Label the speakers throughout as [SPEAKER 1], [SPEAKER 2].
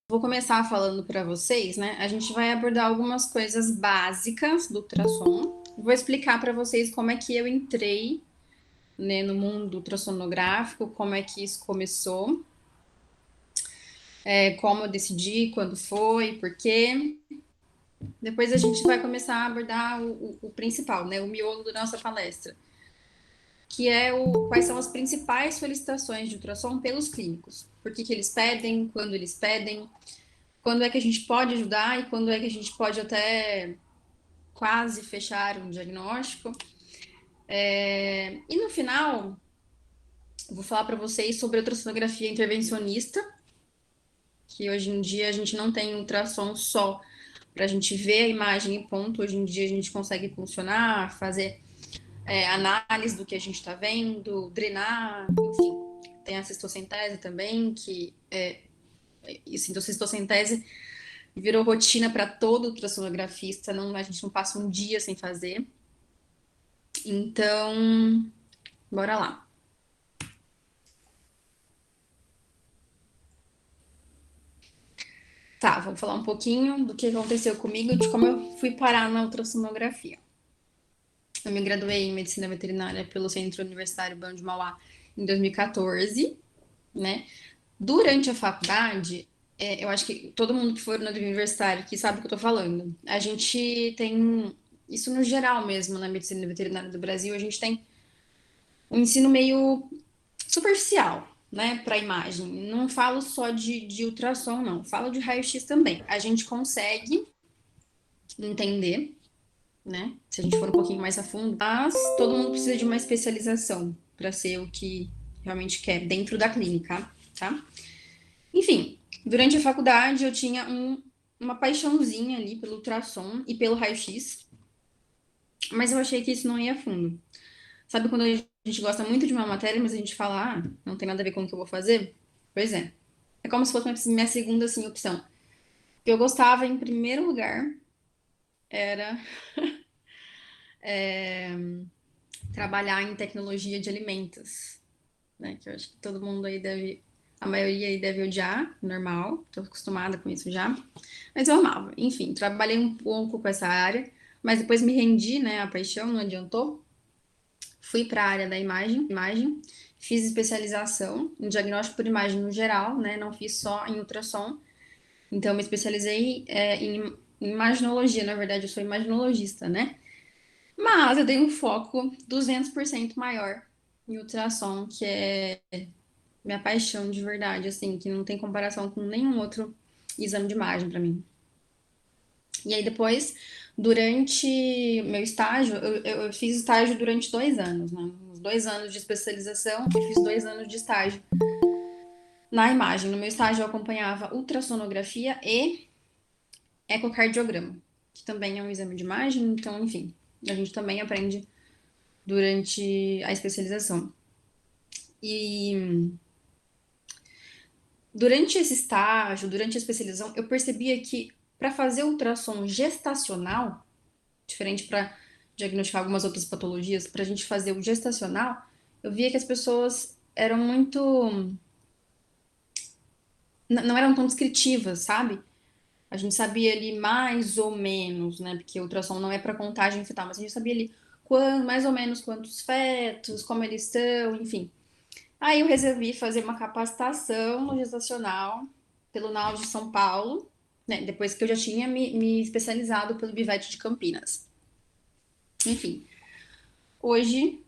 [SPEAKER 1] Vou começar falando para vocês, né? A gente vai abordar algumas coisas básicas do ultrassom. Vou explicar para vocês como é que eu entrei, né, no mundo ultrassonográfico, como é que isso começou, como eu decidi, quando foi, por quê. Depois a gente vai começar a abordar o principal, né? O miolo da nossa palestra, que é quais são as principais solicitações de ultrassom pelos clínicos. Por que eles pedem, quando é que a gente pode ajudar e quando é que a gente pode até quase fechar um diagnóstico. E no final, eu vou falar para vocês sobre a ultrassonografia intervencionista, que hoje em dia a gente não tem ultrassom só para a gente ver a imagem e ponto. Hoje em dia a gente consegue funcionar, fazer análise do que a gente está vendo, drenar, enfim. Tem a cistocentese também, que a cistocentese virou rotina para todo ultrassonografista, não, a gente não passa um dia sem fazer. Então, bora lá. Tá, vamos falar um pouquinho do que aconteceu comigo, de como eu fui parar na ultrassonografia. Eu me graduei em medicina veterinária pelo Centro Universitário Bão de Mauá em 2014, né? Durante a faculdade, eu acho que todo mundo que for no universitário aqui sabe o que eu tô falando. A gente tem, isso no geral mesmo, na medicina veterinária do Brasil, a gente tem um ensino meio superficial, né, para imagem. Não falo só de ultrassom, não. Falo de raio-x também. A gente consegue entender, né, se a gente for um pouquinho mais a fundo, mas todo mundo precisa de uma especialização para ser o que realmente quer dentro da clínica, tá? Enfim, durante a faculdade eu tinha uma paixãozinha ali pelo ultrassom e pelo raio-x, mas eu achei que isso não ia a fundo. Sabe quando a gente gosta muito de uma matéria, mas a gente fala, não tem nada a ver com o que eu vou fazer? Pois é. É como se fosse minha segunda, assim, opção. O que eu gostava, em primeiro lugar, era trabalhar em tecnologia de alimentos, né? Que eu acho que todo mundo aí deve, a maioria aí deve odiar, normal, tô acostumada com isso já. Mas eu amava. Enfim, trabalhei um pouco com essa área, mas depois me rendi, né, à paixão, não adiantou. Fui para a área da imagem, fiz especialização em diagnóstico por imagem no geral, né? Não fiz só em ultrassom. Então, me especializei em imaginologia, na verdade, eu sou imaginologista, né? Mas eu dei um foco 200% maior em ultrassom, que é minha paixão de verdade, assim, que não tem comparação com nenhum outro exame de imagem para mim. E aí depois, durante meu estágio, eu fiz estágio durante 2 anos, né? Uns 2 anos de especialização e fiz 2 anos de estágio na imagem. No meu estágio eu acompanhava ultrassonografia e ecocardiograma, que também é um exame de imagem, então, enfim, a gente também aprende durante a especialização. E durante esse estágio, durante a especialização, eu percebia que para fazer ultrassom gestacional, diferente para diagnosticar algumas outras patologias, para a gente fazer o gestacional, eu via que as pessoas eram muito. Não eram tão descritivas, sabe? A gente sabia ali mais ou menos, né? Porque o ultrassom não é para contagem fetal, mas a gente sabia ali mais ou menos quantos fetos, como eles estão, enfim. Aí eu resolvi fazer uma capacitação no gestacional pelo NAU de São Paulo, né? Depois que eu já tinha me especializado pelo Bivete de Campinas. Enfim, hoje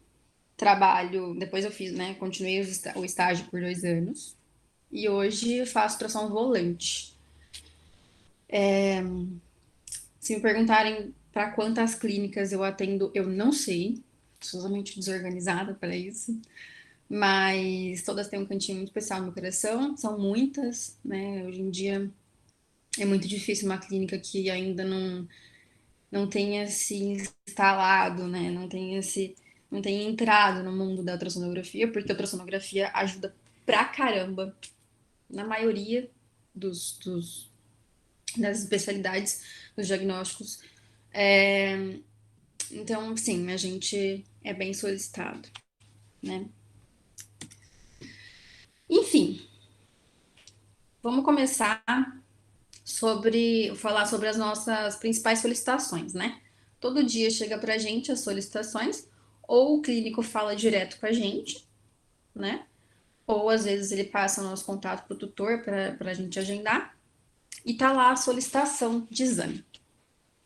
[SPEAKER 1] trabalho, depois eu fiz, né? Continuei o estágio por 2 anos. E hoje eu faço tração volante. Se me perguntarem para quantas clínicas eu atendo, eu não sei. Sou totalmente desorganizada para isso. Mas todas têm um cantinho muito especial no meu coração. São muitas, né? Hoje em dia é muito difícil uma clínica que ainda não tenha se instalado, né? Não tenha entrado no mundo da ultrassonografia, porque a ultrassonografia ajuda pra caramba na maioria das especialidades, dos diagnósticos. Então, sim, a gente é bem solicitado, né? vamos começar falar sobre as nossas principais solicitações, né? Todo dia chega para a gente as solicitações, ou o clínico fala direto com a gente, né? Ou às vezes ele passa o nosso contato para o tutor para a gente agendar, e tá lá a solicitação de exame,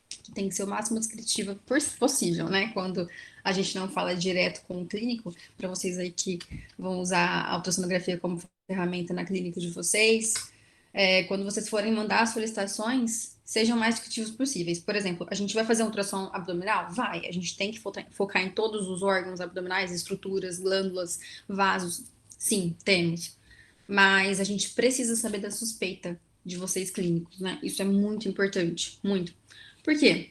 [SPEAKER 1] que tem que ser o máximo descritiva possível, né? Quando a gente não fala direto com o clínico, para vocês aí que vão usar a ultrassonografia como ferramenta na clínica de vocês, quando vocês forem mandar as solicitações, sejam mais descritivos possíveis. Por exemplo, a gente vai fazer um ultrassom abdominal? Vai. A gente tem que focar em todos os órgãos abdominais, estruturas, glândulas, vasos. Sim, temos. Mas a gente precisa saber da suspeita de vocês clínicos, né? Isso é muito importante, muito. Por quê?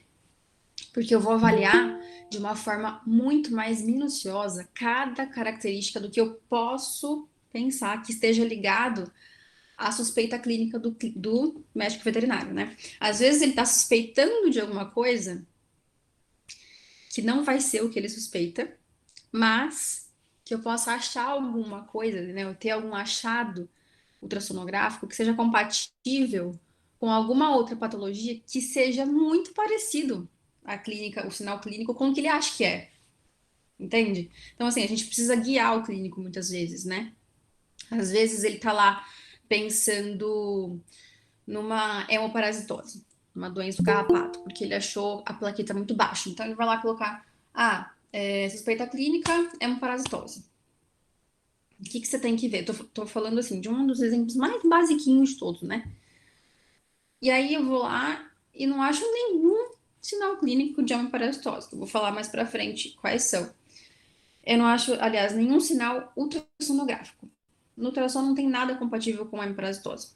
[SPEAKER 1] Porque eu vou avaliar de uma forma muito mais minuciosa cada característica do que eu posso pensar que esteja ligado à suspeita clínica do médico veterinário, né? Às vezes ele está suspeitando de alguma coisa que não vai ser o que ele suspeita, mas que eu possa achar alguma coisa, né? Eu ter algum achado ultrassonográfico que seja compatível com alguma outra patologia que seja muito parecido a clínica, o sinal clínico com o que ele acha que é, entende? Então, assim, a gente precisa guiar o clínico muitas vezes, né? Às vezes ele tá lá pensando numa hemoparasitose, uma doença do carrapato, porque ele achou a plaqueta muito baixa. Então, ele vai lá colocar, suspeita clínica, hemoparasitose. O que você tem que ver? Tô falando assim, de um dos exemplos mais basiquinhos de todos, né? E aí eu vou lá e não acho nenhum sinal clínico de hemoparasitose. Eu vou falar mais para frente quais são. Eu não acho, aliás, nenhum sinal ultrassonográfico. No ultrassom não tem nada compatível com a hemoparasitose.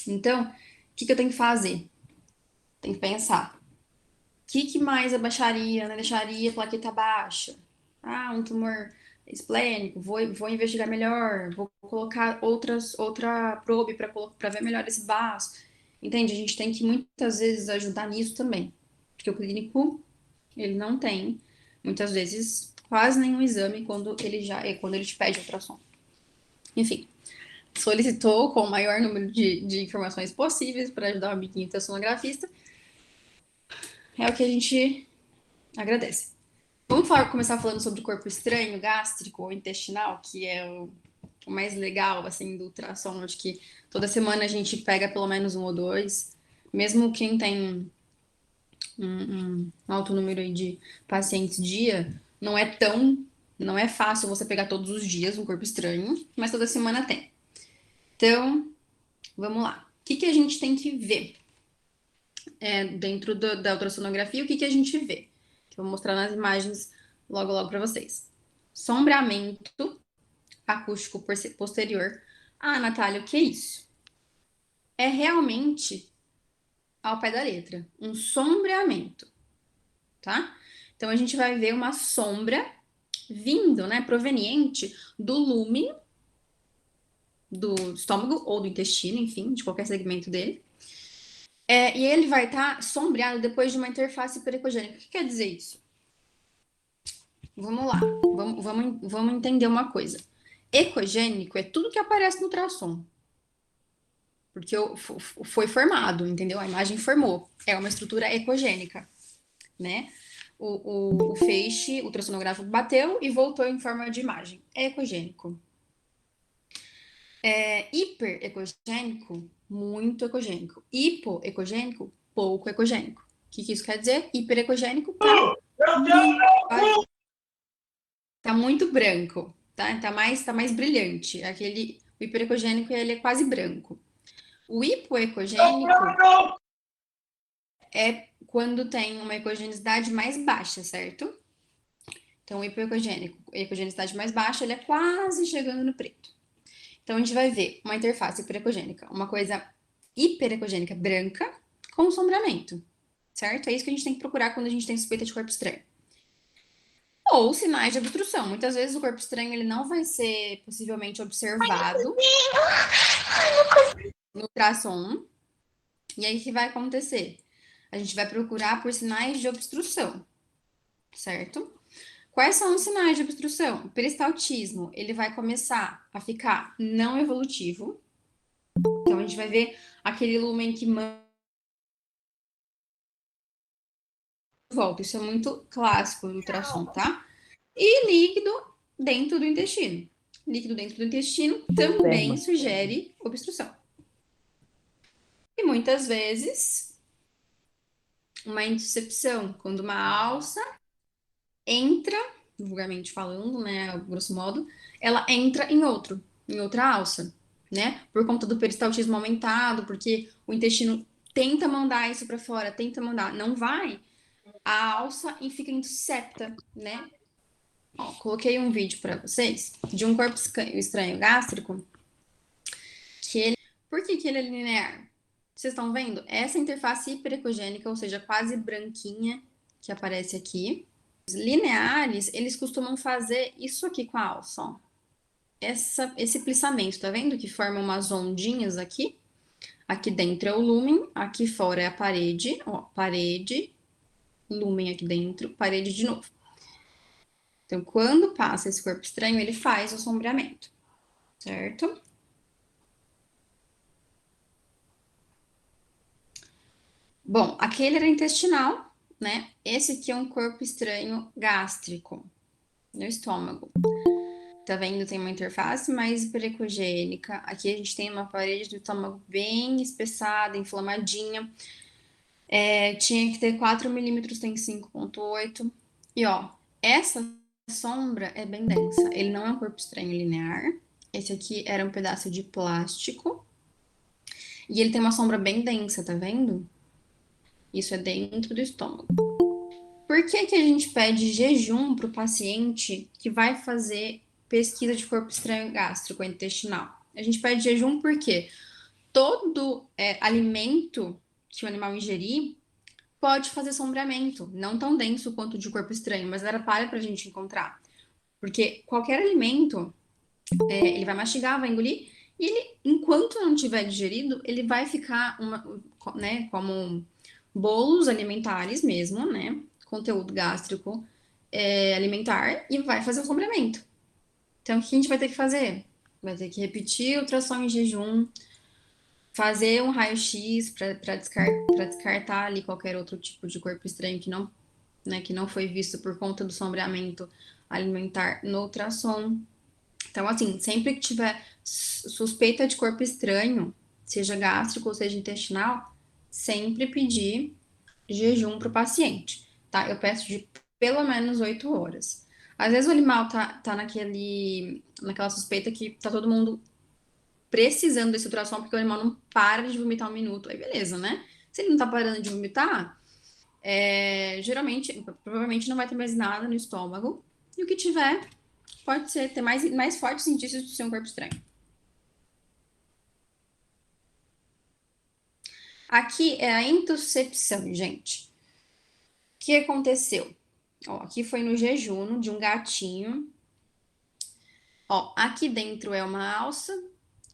[SPEAKER 1] Então, o que eu tenho que fazer? Tem que pensar. O que mais abaixaria, né? Deixaria a plaqueta baixa? Um tumor esplênico, vou investigar melhor, vou colocar outra probe para ver melhor esse vaso. Entende? A gente tem que muitas vezes ajudar nisso também. Porque o clínico, ele não tem, muitas vezes, quase nenhum exame quando ele te pede ultrassom. Enfim, solicitou com o maior número de informações possíveis para ajudar o amiguinho ultrassonografista. É o que a gente agradece. Começar falando sobre o corpo estranho, gástrico ou intestinal, que é o mais legal, assim, do ultrassom. Acho que toda semana a gente pega pelo menos um ou dois. Mesmo quem tem um alto número aí de pacientes dia, não é fácil você pegar todos os dias um corpo estranho, mas toda semana tem. Então, vamos lá. O que a gente tem que ver dentro da ultrassonografia? O que a gente vê? Que eu vou mostrar nas imagens logo para vocês. Sombreamento acústico posterior. Natália, o que é isso? É realmente, ao pé da letra, um sombreamento, tá? Então, a gente vai ver uma sombra vindo, né, proveniente do lúmen do estômago ou do intestino, enfim, de qualquer segmento dele. E ele vai estar sombreado depois de uma interface pericogênica. O que quer dizer isso? Vamos lá, vamos entender uma coisa. Ecogênico é tudo que aparece no ultrassom. Porque foi formado, entendeu? A imagem formou. É uma estrutura ecogênica, né? O feixe ultrassonográfico bateu e voltou em forma de imagem. É ecogênico. Hiperecogênico, muito ecogênico. Hipoecogênico, pouco ecogênico. O que isso quer dizer? Hiperecogênico tá muito branco, tá? Tá mais brilhante. O hiperecogênico, ele é quase branco. O hipoecogênico é quando tem uma ecogenicidade mais baixa, certo? Então, o hipoecogênico, ecogenicidade mais baixa, ele é quase chegando no preto. Então, a gente vai ver uma interface hiperecogênica, uma coisa hiperecogênica branca com sombreamento, certo? É isso que a gente tem que procurar quando a gente tem suspeita de corpo estranho. Ou sinais de obstrução. Muitas vezes o corpo estranho ele não vai ser possivelmente observado no ultrassom. E aí o que vai acontecer? A gente vai procurar por sinais de obstrução, certo? Quais são os sinais de obstrução? O peristaltismo, ele vai começar a ficar não evolutivo, Então, a gente vai ver aquele lumen que volta. Isso é muito clássico do ultrassom, tá? E líquido dentro do intestino. Líquido dentro do intestino também
[SPEAKER 2] Esperma.
[SPEAKER 1] sugere obstrução. E muitas vezes, uma intuscepção, quando uma alça entra, vulgarmente falando, né, grosso modo, ela entra em outra alça, né? Por conta do peristaltismo aumentado, porque o intestino tenta mandar isso para fora, tenta mandar, não vai, a alça e fica intuscepta, né? Ó, coloquei um vídeo para vocês de um corpo estranho gástrico que ele, por que ele é linear? Vocês estão vendo? Essa interface hiperecogênica, ou seja, quase branquinha que aparece aqui. Os lineares, eles costumam fazer isso aqui com a alça, ó. Esse plissamento, tá vendo? Que forma umas ondinhas aqui. Aqui dentro é o lúmen, aqui fora é a parede, ó, parede, lúmen aqui dentro, parede de novo. Então, quando passa esse corpo estranho, ele faz o sombreamento, certo? Bom, aquele era intestinal, né? Esse aqui é um corpo estranho gástrico, no estômago. Tá vendo? Tem uma interface mais hiperecogênica. Aqui a gente tem uma parede do estômago bem espessada, inflamadinha. Tinha que ter 4 milímetros, tem 5,8. E ó, essa sombra é bem densa. Ele não é um corpo estranho linear. Esse aqui era um pedaço de plástico. E ele tem uma sombra bem densa, tá vendo? Isso é dentro do estômago. Por que que a gente pede jejum para o paciente que vai fazer pesquisa de corpo estranho gástrico intestinal? A gente pede jejum porque todo alimento que o animal ingerir pode fazer sombreamento, não tão denso quanto de corpo estranho, mas era para a gente encontrar. Porque qualquer alimento, ele vai mastigar, vai engolir, e ele, enquanto não tiver digerido, ele vai ficar né, como bolos alimentares mesmo, né? Conteúdo gástrico alimentar e vai fazer o sombreamento. Então, o que a gente vai ter que fazer? Vai ter que repetir o ultrassom em jejum, fazer um raio-x para descartar ali qualquer outro tipo de corpo estranho que não foi visto por conta do sombreamento alimentar no ultrassom. Então, assim, sempre que tiver suspeita de corpo estranho, seja gástrico ou seja intestinal, sempre pedir jejum para o paciente, tá? Eu peço de pelo menos 8 horas. Às vezes o animal tá naquela suspeita que tá todo mundo precisando desse ultrassom porque o animal não para de vomitar um minuto. Aí beleza, né? Se ele não tá parando de vomitar, geralmente, provavelmente não vai ter mais nada no estômago. E o que tiver, pode ser ter mais fortes indícios de ser um corpo estranho. Aqui é a intuscepção, gente. O que aconteceu? Ó, aqui foi no jejum de um gatinho. Ó, aqui dentro é uma alça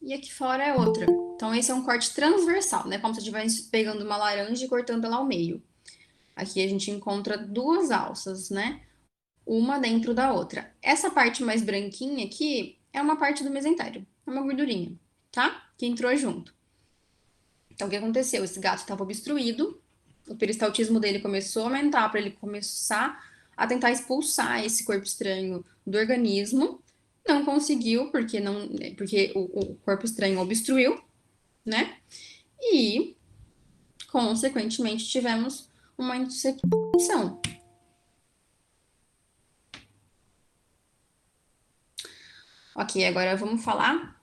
[SPEAKER 1] e aqui fora é outra. Então, esse é um corte transversal, né? Como se estivesse pegando uma laranja e cortando ela ao meio. Aqui a gente encontra duas alças, né? Uma dentro da outra. Essa parte mais branquinha aqui é uma parte do mesentério, é uma gordurinha, tá? Que entrou junto. Então, o que aconteceu? Esse gato estava obstruído, o peristaltismo dele começou a aumentar para ele começar a tentar expulsar esse corpo estranho do organismo. Não conseguiu, porque o corpo estranho obstruiu, né? E, consequentemente, tivemos uma intuscepção. Ok, agora vamos falar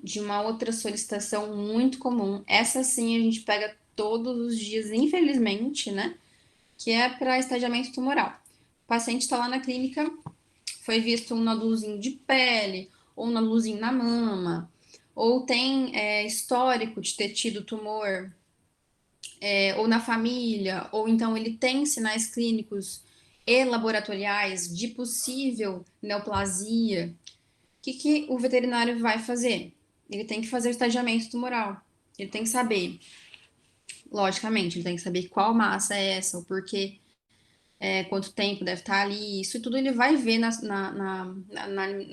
[SPEAKER 1] de uma outra solicitação muito comum. Essa sim a gente pega todos os dias, infelizmente, né? Que é para estadiamento tumoral. O paciente está lá na clínica, foi visto um nódulozinho de pele, ou um nódulozinho na mama, ou tem histórico de ter tido tumor, ou na família, ou então ele tem sinais clínicos e laboratoriais de possível neoplasia. Que o veterinário vai fazer? Ele tem que fazer o estadiamento tumoral. Ele tem que saber, logicamente, ele tem que saber qual massa é essa, o porquê, quanto tempo deve estar ali. Isso tudo ele vai ver na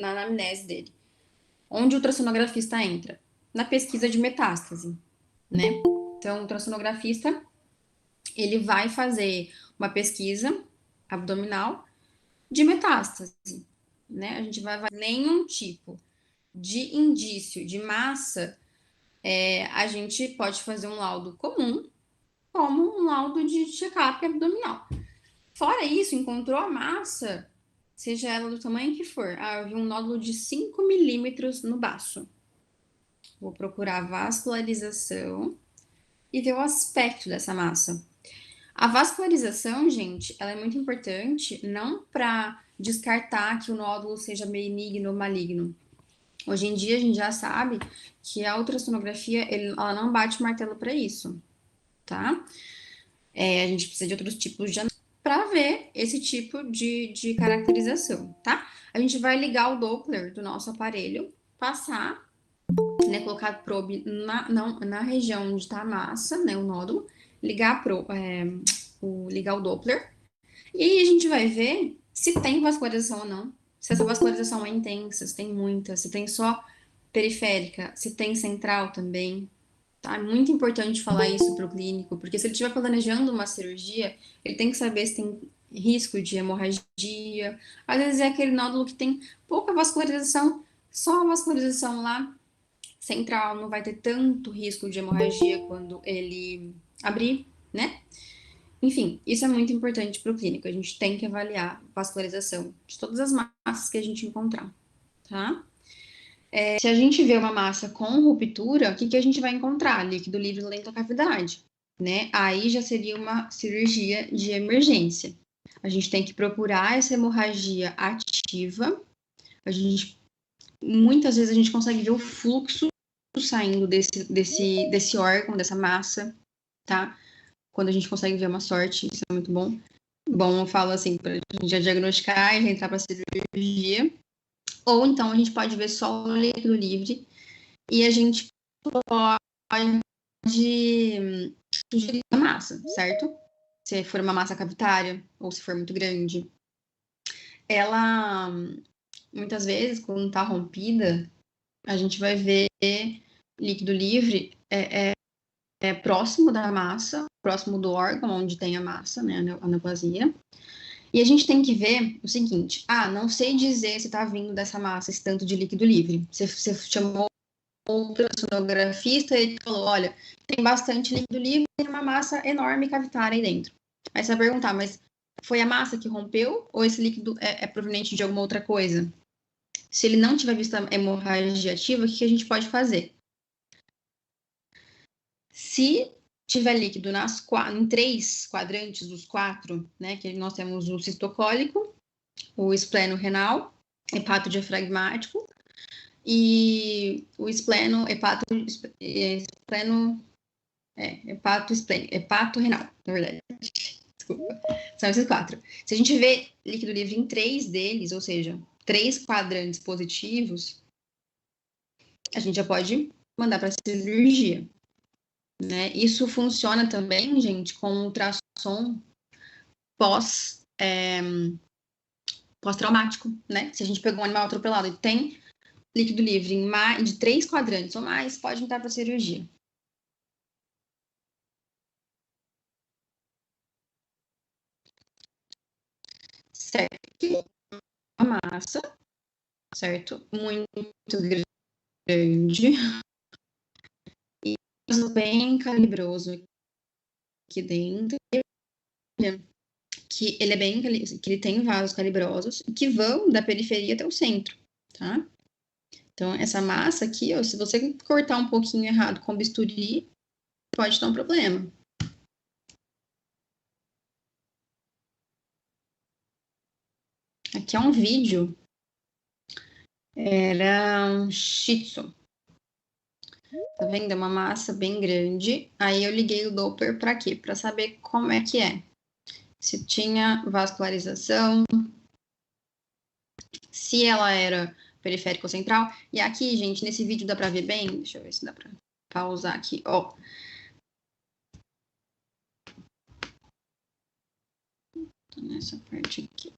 [SPEAKER 1] anamnese dele. Onde o ultrassonografista entra? na pesquisa de metástase, né? Então, o ultrassonografista, ele vai fazer uma pesquisa abdominal de metástase, né? A gente vai nenhum tipo de indício de massa, a gente pode fazer um laudo comum, como um laudo de check-up abdominal. Fora isso, encontrou a massa, seja ela do tamanho que for. Ah, eu vi um nódulo de 5 milímetros no baço. Vou procurar vascularização e ver o aspecto dessa massa. A vascularização, gente, ela é muito importante não para descartar que o nódulo seja benigno ou maligno. Hoje em dia a gente já sabe que a ultrassonografia ela não bate martelo para isso, tá? A gente precisa de outros tipos de para ver esse tipo de caracterização, tá? A gente vai ligar o Doppler do nosso aparelho, passar, né, colocar probe na região onde está a massa, né, o nódulo, ligar, ligar o Doppler, e aí a gente vai ver se tem vascularização ou não, se essa vascularização é intensa, se tem muita, se tem só periférica, se tem central também, tá? É muito importante falar isso para o clínico, porque se ele estiver planejando uma cirurgia, ele tem que saber se tem risco de hemorragia. Às vezes é aquele nódulo que tem pouca vascularização, só a vascularização lá central não vai ter tanto risco de hemorragia quando ele abrir, né? Enfim, isso é muito importante para o clínico. A gente tem que avaliar a vascularização de todas as massas que a gente encontrar, tá? Se a gente vê uma massa com ruptura, o que, que a gente vai encontrar? Líquido livre lento à cavidade, né? Aí já seria uma cirurgia de emergência. A gente tem que procurar essa hemorragia ativa. Muitas vezes a gente consegue ver o fluxo saindo desse órgão, dessa massa, tá? Quando a gente consegue ver uma sorte, isso é muito bom. Bom, eu falo assim, para a gente já diagnosticar e já entrar para a cirurgia. Ou então a gente pode ver só o líquido livre e a gente pode sugerir a massa, certo? Se for uma massa cavitária ou se for muito grande. Ela, muitas vezes, quando está rompida, a gente vai ver líquido livre próximo da massa, próximo do órgão onde tem a massa, né, a neoplasia. E a gente tem que ver o seguinte: não sei dizer se está vindo dessa massa esse tanto de líquido livre. Você chamou ultrassonografista e ele falou: olha, tem bastante líquido livre e uma massa enorme cavitária aí dentro. Aí você vai perguntar: mas foi a massa que rompeu ou esse líquido é proveniente de alguma outra coisa? Se ele não tiver visto a hemorragia ativa, o que a gente pode fazer? Se tiver líquido em 3 quadrantes dos 4, né, que nós temos o cistocólico, o espleno renal, hepato diafragmático e o espleno, hepato renal, na verdade. Desculpa. São esses 4. Se a gente vê líquido livre em 3 deles, ou seja, 3 quadrantes positivos, a gente já pode mandar para cirurgia. Né? Isso funciona também, gente, com ultrassom pós-traumático, né? Se a gente pegou um animal atropelado e tem líquido livre de 3 quadrantes ou mais, pode entrar para cirurgia. Certo? A massa, certo? Muito grande e bem calibroso aqui dentro, que ele é bem, que ele tem vasos calibrosos que vão da periferia até o centro, tá? Então, essa massa aqui, ó, se você cortar um pouquinho errado com bisturi, pode dar um problema. Aqui é um vídeo. Era um shih tzu. Tá vendo? É uma massa bem grande. Aí eu liguei o Doppler para quê? Para saber como é que é. Se tinha vascularização, se ela era periférico ou central. E aqui, gente, nesse vídeo dá para ver bem. Deixa eu ver se dá para pausar aqui. Ó. Nessa parte aqui.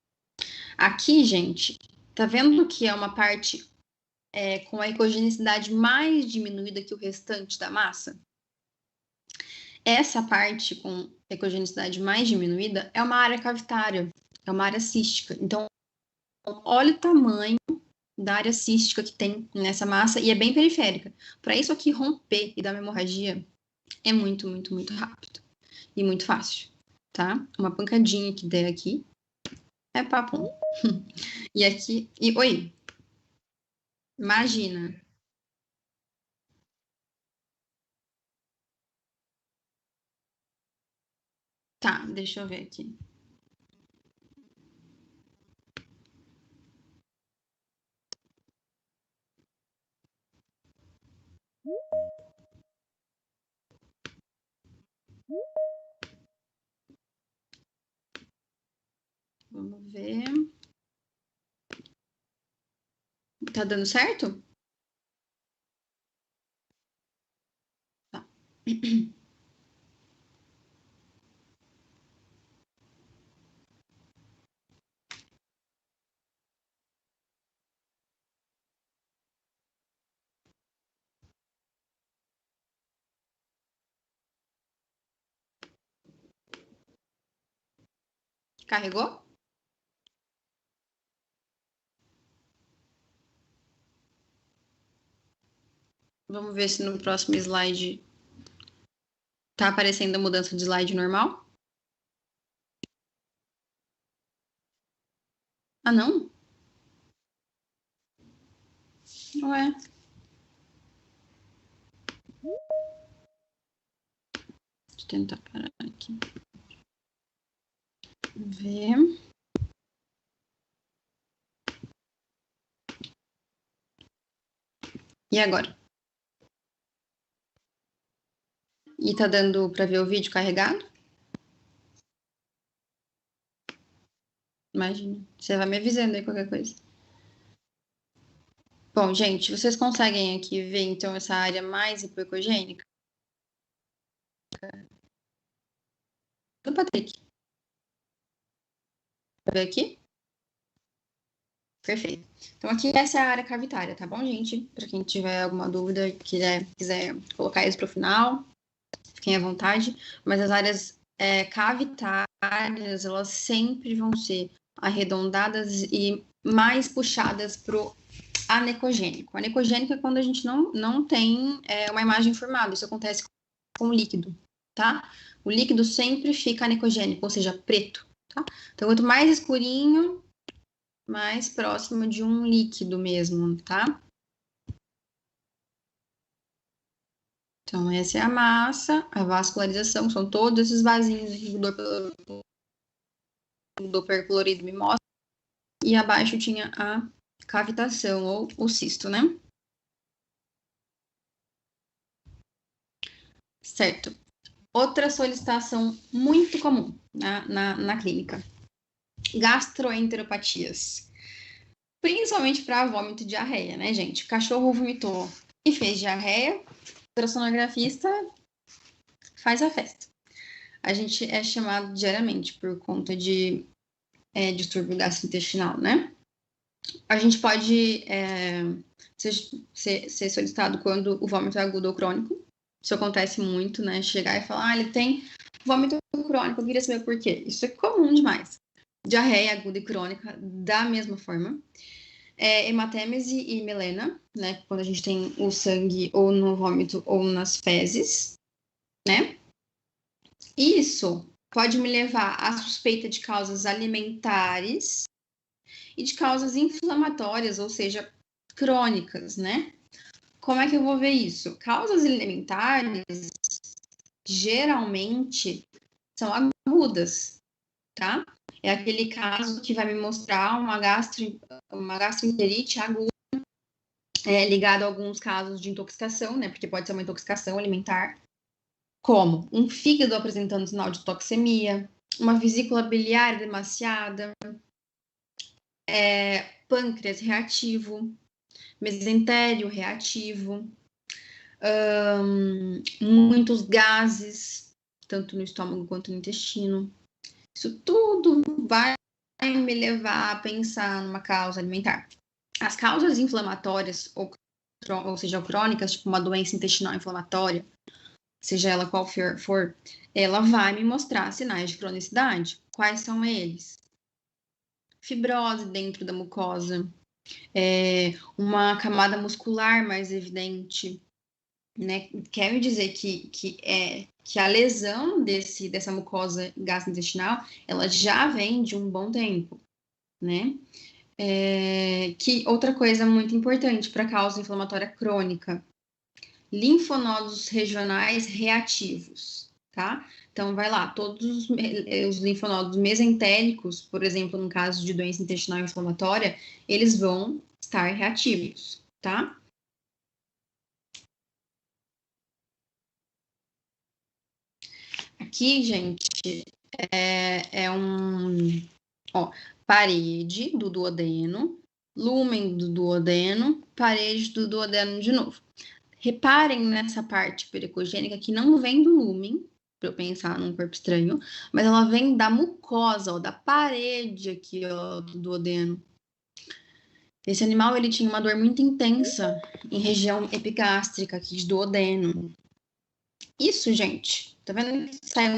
[SPEAKER 1] Aqui, gente, tá vendo que é uma parte com a ecogenicidade mais diminuída que o restante da massa. Essa parte com ecogenicidade mais diminuída é uma área cavitária, é uma área cística. Então, olha o tamanho da área cística que tem nessa massa e é bem periférica. Para isso aqui romper e dar uma hemorragia é muito, muito, muito rápido e muito fácil, tá? Uma pancadinha que der aqui é papo. E aqui, oi, imagina. Tá, deixa eu ver aqui. Vamos ver. Tá dando certo? Tá. Carregou? Vamos ver se no próximo slide tá aparecendo a mudança de slide normal. Ah, não? Não é. Deixa eu tentar parar aqui. Ver. E agora? E tá dando para ver o vídeo carregado? Imagina. Você vai me avisando aí qualquer coisa. Bom, gente, vocês conseguem aqui ver então essa área mais hipoecogênica? Do Patrick. Pra ver aqui? Perfeito. Então, aqui essa é a área cavitária, tá bom, gente? Para quem tiver alguma dúvida, quiser colocar isso para o final, fiquem à vontade. Mas as áreas cavitárias, elas sempre vão ser arredondadas e mais puxadas para o anecogênico. Anecogênico é quando a gente não tem uma imagem formada. Isso acontece com o líquido, tá? O líquido sempre fica anecogênico, ou seja, preto, tá? Então, quanto mais escurinho, mais próximo de um líquido mesmo, tá? Então, essa é a massa, a vascularização, são todos esses vasinhos que do perclorido me mostra. E abaixo tinha a cavitação, ou o cisto, né? Certo. Outra solicitação muito comum na clínica. Gastroenteropatias. Principalmente para vômito e diarreia, né, gente? O cachorro vomitou e fez diarreia, o ultrassonografista faz a festa. A gente é chamado diariamente por conta de distúrbio gastrointestinal, né? A gente pode ser solicitado quando o vômito é agudo ou crônico. Isso acontece muito, né? Chegar e falar, ele tem vômito crônico, eu queria saber por quê. Isso é comum demais. Diarreia aguda e crônica, da mesma forma. Hematêmese e melena, né? Quando a gente tem o sangue ou no vômito ou nas fezes, né? Isso pode me levar à suspeita de causas alimentares e de causas inflamatórias, ou seja, crônicas, né? Como é que eu vou ver isso? Causas alimentares geralmente são agudas, tá? É aquele caso que vai me mostrar uma gastroenterite aguda, ligado a alguns casos de intoxicação, né? Porque pode ser uma intoxicação alimentar, como um fígado apresentando sinal de toxemia, uma vesícula biliar demasiada, pâncreas reativo, mesentério reativo, muitos gases, tanto no estômago quanto no intestino. Isso tudo vai me levar a pensar numa causa alimentar. As causas inflamatórias, ou seja, crônicas, tipo uma doença intestinal inflamatória, seja ela qual for, ela vai me mostrar sinais de cronicidade. Quais são eles? Fibrose dentro da mucosa, uma camada muscular mais evidente, né? Quer dizer que a lesão dessa mucosa gastrointestinal, ela já vem de um bom tempo, né? Que outra coisa muito importante para causa inflamatória crônica, linfonodos regionais reativos, tá? Então, vai lá, todos os linfonodos mesentéricos, por exemplo, no caso de doença intestinal inflamatória, eles vão estar reativos, tá? Aqui, gente, ó, parede do duodeno, lúmen do duodeno, parede do duodeno de novo. Reparem nessa parte pericogênica que não vem do lúmen, para eu pensar num corpo estranho, mas ela vem da mucosa, ó, da parede aqui, ó, do duodeno. Esse animal, ele tinha uma dor muito intensa em região epigástrica aqui de duodeno. Isso, gente, tá vendo que sai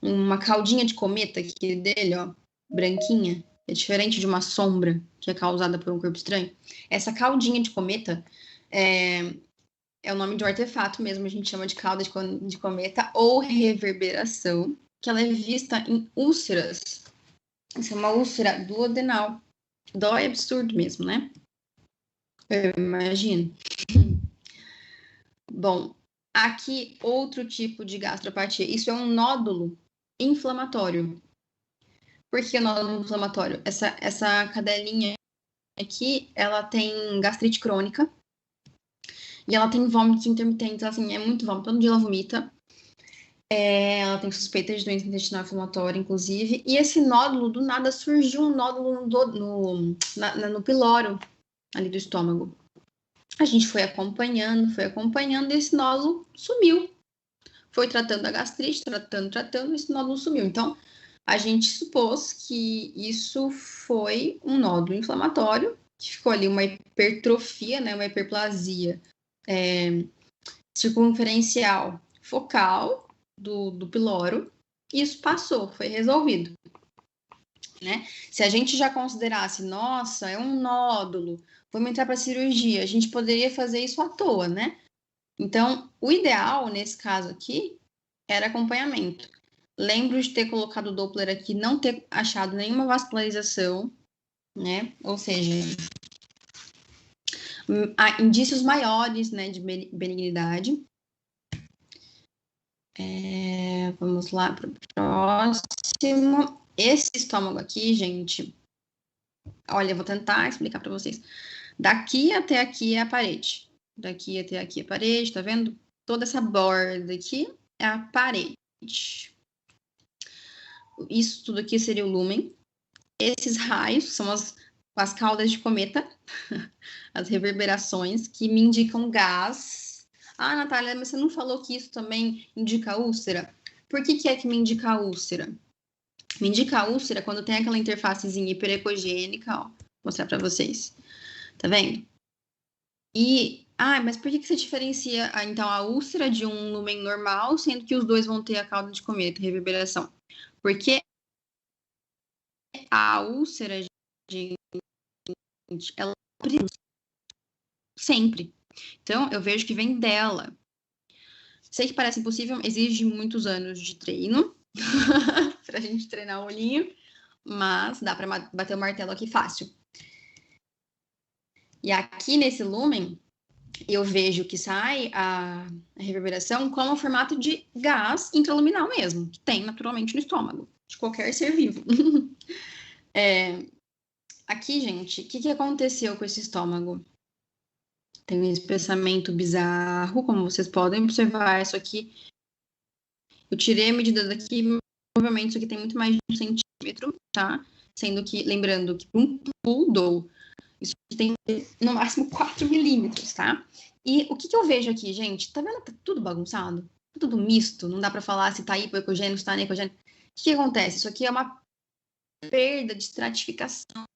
[SPEAKER 1] uma caudinha de cometa aqui dele, ó, branquinha? É diferente de uma sombra que é causada por um corpo estranho. Essa caudinha de cometa é o nome de um artefato mesmo, a gente chama de cauda de cometa ou reverberação, que ela é vista em úlceras. Isso é uma úlcera duodenal. Dói absurdo mesmo, né? Eu imagino. Bom, aqui outro tipo de gastropatia. Isso é um nódulo inflamatório. Por que nódulo inflamatório? Essa cadelinha aqui, ela tem gastrite crônica. E ela tem vômitos intermitentes, assim, é muito vômito. Todo dia ela vomita. Ela tem suspeita de doença intestinal inflamatória, inclusive. E esse nódulo, do nada, surgiu um nódulo no piloro ali do estômago. A gente foi acompanhando, e esse nódulo sumiu. Foi tratando a gastrite, tratando, esse nódulo sumiu. Então, a gente supôs que isso foi um nódulo inflamatório, que ficou ali uma hipertrofia, né, uma hiperplasia circunferencial focal do piloro, e isso passou, foi resolvido. Né? Se a gente já considerasse, nossa, é um nódulo, vamos entrar para cirurgia, a gente poderia fazer isso à toa, né? Então, o ideal, nesse caso aqui, era acompanhamento. Lembro de ter colocado o Doppler aqui, não ter achado nenhuma vascularização, né? Ou seja, há indícios maiores, né, de benignidade. Vamos lá para o próximo. Esse estômago aqui, gente, olha, eu vou tentar explicar para vocês. Daqui até aqui é a parede. Daqui até aqui é a parede, tá vendo? Toda essa borda aqui é a parede. Isso tudo aqui seria o lúmen. Esses raios são as caudas de cometa, as reverberações que me indicam gás. Ah, Natália, mas você não falou que isso também indica úlcera? Por que é que me indica úlcera? Me indica úlcera quando tem aquela interfacezinha hiperecogênica, ó. Vou mostrar para vocês. Tá vendo? Mas por que você diferencia, então, a úlcera de um lúmen normal, sendo que os dois vão ter a cauda de cometa, reverberação? Porque a úlcera, gente, ela sempre. Então, eu vejo que vem dela. Sei que parece impossível, exige muitos anos de treino pra gente treinar o olhinho, mas dá pra bater o martelo aqui fácil. E aqui nesse lúmen, eu vejo que sai a reverberação como formato de gás intraluminal mesmo, que tem naturalmente no estômago, de qualquer ser vivo. Aqui, gente, o que aconteceu com esse estômago? Tem um espessamento bizarro, como vocês podem observar. Isso aqui, eu tirei a medida daqui, provavelmente isso aqui tem muito mais de 1 centímetro, tá? Sendo que, lembrando que um poodle, isso aqui tem no máximo 4 milímetros, tá? E o que eu vejo aqui, gente? Tá vendo que tá tudo bagunçado? Tá tudo misto, não dá pra falar se tá hipoecogênico, se tá aneicogênico. O que acontece? Isso aqui é uma perda de estratificação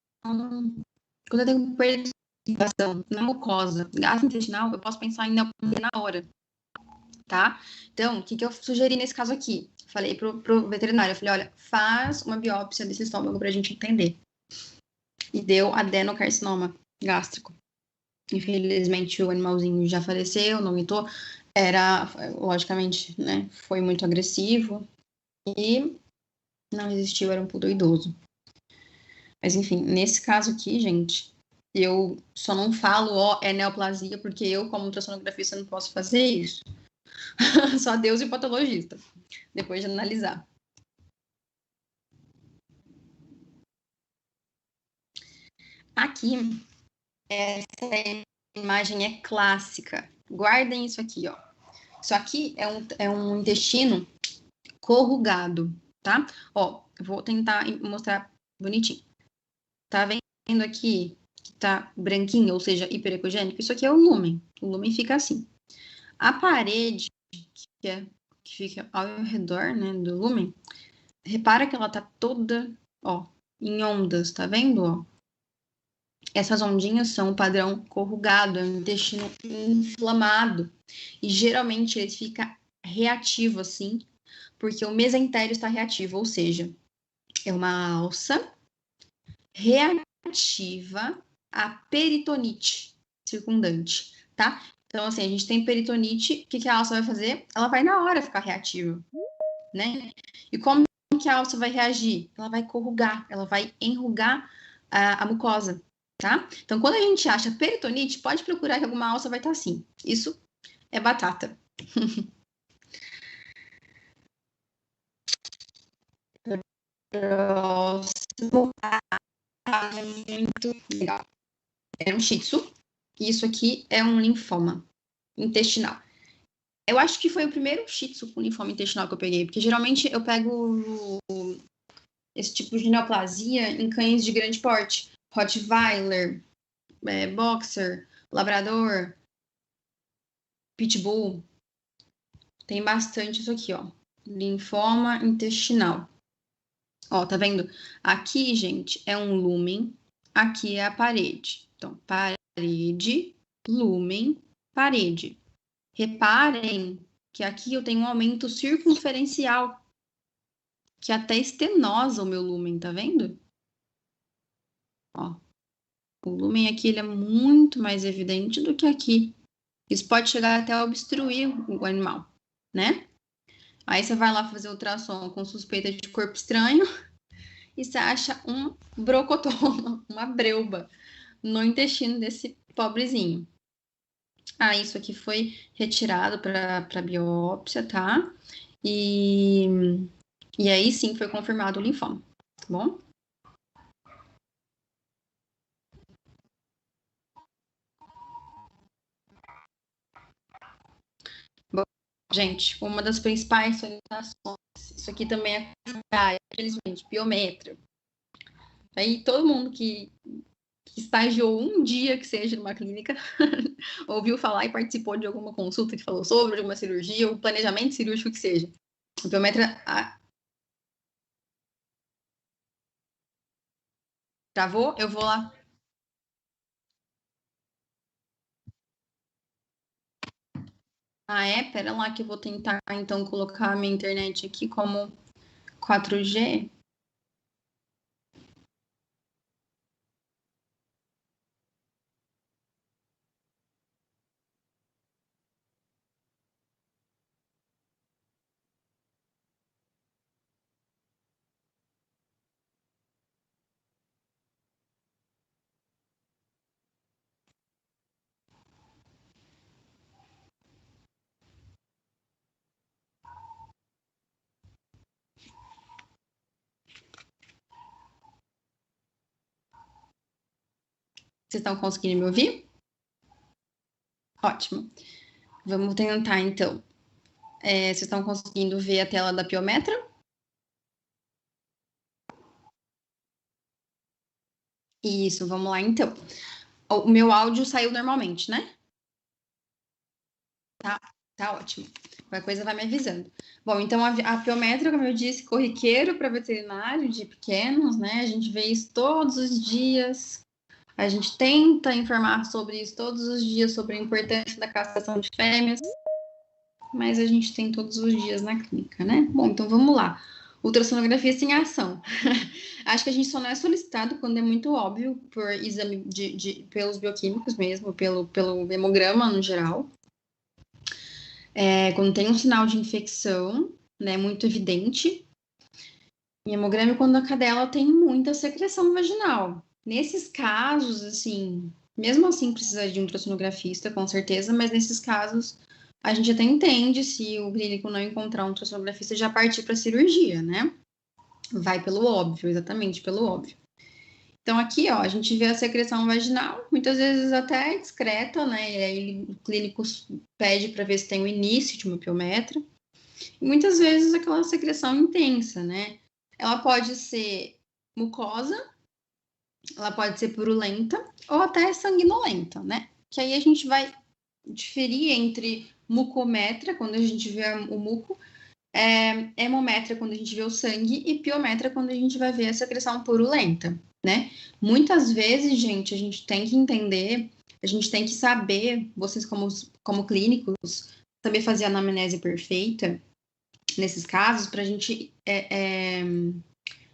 [SPEAKER 1] Quando eu tenho perturbação na mucosa gastrointestinal, eu posso pensar em neoplasia na hora, tá? Então, o que eu sugeri nesse caso aqui? Falei pro veterinário, eu falei, olha, faz uma biópsia desse estômago pra gente entender. E deu adenocarcinoma gástrico. Infelizmente, o animalzinho já faleceu, não aguentou. Era, logicamente, né, foi muito agressivo e não resistiu, era um poodle idoso. Mas, enfim, nesse caso aqui, gente, eu só não falo, ó, é neoplasia, porque eu, como ultrassonografista, não posso fazer isso. Só Deus e o patologista, depois de analisar. Aqui, essa imagem é clássica. Guardem isso aqui, ó. Isso aqui é um intestino corrugado, tá? Ó, eu vou tentar mostrar bonitinho. Tá vendo aqui que tá branquinho, ou seja, hiperecogênico? Isso aqui é o lúmen. O lúmen fica assim. A parede que fica ao redor, né, do lúmen, repara que ela tá toda, ó, em ondas, tá vendo, ó? Essas ondinhas são o padrão corrugado, é um intestino inflamado. E geralmente ele fica reativo assim, porque o mesentério está reativo, ou seja, é uma alça reativa à peritonite circundante, tá? Então, assim, a gente tem peritonite, o que a alça vai fazer? Ela vai na hora ficar reativa, né? E como que a alça vai reagir? Ela vai corrugar, ela vai enrugar a mucosa, tá? Então, quando a gente acha peritonite, pode procurar que alguma alça vai estar assim. Isso é batata. Próximo. Muito legal. É um shih tzu. E isso aqui é um linfoma intestinal. Eu acho que foi o primeiro shih tzu com linfoma intestinal que eu peguei, porque geralmente eu pego esse tipo de neoplasia em cães de grande porte. Rottweiler, Boxer, Labrador, Pitbull. Tem bastante isso aqui, ó. Linfoma intestinal. Ó, tá vendo? Aqui, gente, é um lúmen. Aqui é a parede. Então, parede, lúmen, parede. Reparem que aqui eu tenho um aumento circunferencial, que até estenosa o meu lúmen, tá vendo? Ó, o lúmen aqui ele é muito mais evidente do que aqui. Isso pode chegar até a obstruir o animal, né? Aí você vai lá fazer ultrassom com suspeita de corpo estranho e você acha um brocotoma, uma breuba no intestino desse pobrezinho. Ah, isso aqui foi retirado para biópsia, tá? E aí sim foi confirmado o linfoma, tá bom? Bom, gente, uma das principais solicitações, isso aqui também é, infelizmente, biometria. Aí todo mundo que estagiou um dia que seja numa clínica, ouviu falar e participou de alguma consulta que falou sobre alguma cirurgia ou planejamento cirúrgico que seja. A biometria travou, eu vou lá. Ah, é? Pera lá que eu vou tentar então colocar a minha internet aqui como 4G. Vocês estão conseguindo me ouvir? Ótimo. Vamos tentar então. Vocês estão conseguindo ver a tela da Piometra? Isso, vamos lá então. O meu áudio saiu normalmente, né? Tá ótimo. Qualquer coisa vai me avisando. Bom, então a Piometra, como eu disse, corriqueiro para veterinário de pequenos, né? A gente vê isso todos os dias. A gente tenta informar sobre isso todos os dias, sobre a importância da castração de fêmeas, mas a gente tem todos os dias na clínica, né? Bom, então vamos lá. Ultrassonografia sem ação. Acho que a gente só não é solicitado quando é muito óbvio por exame pelos bioquímicos mesmo, pelo hemograma no geral. Quando tem um sinal de infecção, né, muito evidente. Em hemograma, quando a cadela tem muita secreção vaginal. Nesses casos, assim, mesmo assim precisa de um ultrassonografista, com certeza, mas nesses casos a gente até entende se o clínico não encontrar um ultrassonografista já partir para cirurgia, né? Vai pelo óbvio, exatamente pelo óbvio. Então aqui, ó, a gente vê a secreção vaginal, muitas vezes até discreta, né? E aí o clínico pede para ver se tem o início de uma piometra. E muitas vezes aquela secreção intensa, né? Ela pode ser mucosa, ela pode ser purulenta ou até sanguinolenta, né? Que aí a gente vai diferir entre mucometra, quando a gente vê o muco, hemometra, quando a gente vê o sangue, e piometra, quando a gente vai ver a secreção purulenta, né? Muitas vezes, gente, a gente tem que entender, a gente tem que saber, vocês como clínicos, saber fazer a anamnese perfeita nesses casos, para a gente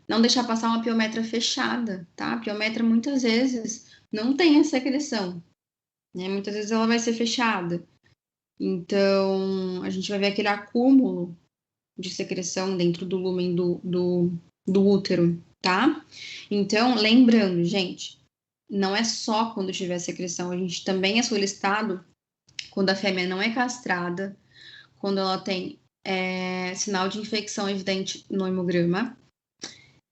[SPEAKER 1] não deixar passar uma piometra fechada, tá? A piometra muitas vezes não tem a secreção, né? Muitas vezes ela vai ser fechada. Então, a gente vai ver aquele acúmulo de secreção dentro do lúmen do útero, tá? Então, lembrando, gente, não é só quando tiver secreção, a gente também é solicitado quando a fêmea não é castrada, quando ela tem sinal de infecção evidente no hemograma,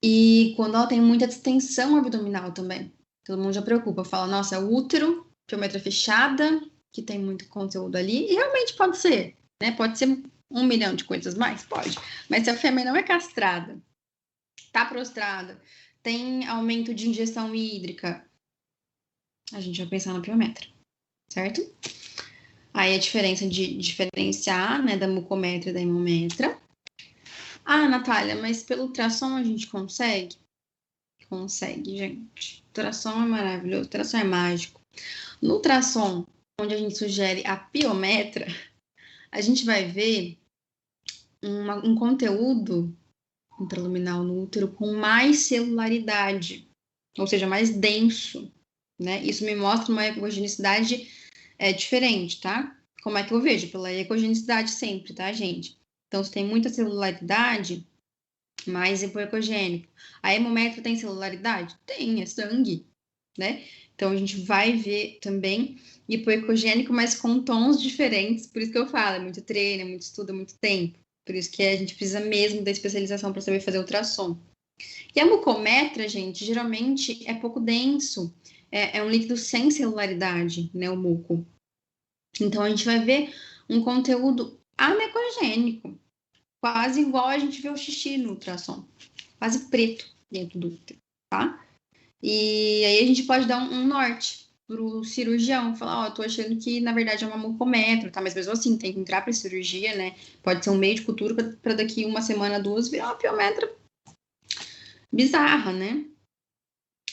[SPEAKER 1] e quando ela tem muita distensão abdominal também. Todo mundo já preocupa, fala, nossa, é o útero, piometra fechada, que tem muito conteúdo ali, e realmente pode ser, né? Pode ser 1 milhão de coisas mais? Pode. Mas se a fêmea não é castrada, tá prostrada, tem aumento de ingestão hídrica, a gente vai pensar na piometra, certo? Aí a diferença de diferenciar, né, da mucometra e da hemometra. Ah, Natália, mas pelo ultrassom a gente consegue? Consegue, gente. Ultrassom é maravilhoso, ultrassom é mágico. No ultrassom, onde a gente sugere a piometra, a gente vai ver um conteúdo intraluminal no útero com mais celularidade, ou seja, mais denso, né? Isso me mostra uma ecogenicidade diferente, tá? Como é que eu vejo? Pela ecogenicidade sempre, tá, gente? Então, se tem muita celularidade, mais hipoecogênico. A hemometra tem celularidade? Tem, é sangue, né? Então, a gente vai ver também hipoecogênico, mas com tons diferentes. Por isso que eu falo, é muito treino, é muito estudo, é muito tempo. Por isso que a gente precisa mesmo da especialização para saber fazer ultrassom. E a mucometra, gente, geralmente é pouco denso. É um líquido sem celularidade, né, o muco. Então, a gente vai ver um conteúdo amecogênico, quase igual a gente vê o xixi no ultrassom. Quase preto dentro do útero, tá? E aí a gente pode dar um norte pro cirurgião, falar, ó, tô achando que na verdade é uma mucometra, tá? Mas mesmo assim, tem que entrar pra cirurgia, né? Pode ser um meio de cultura para daqui uma semana, duas, virar uma piometra bizarra, né?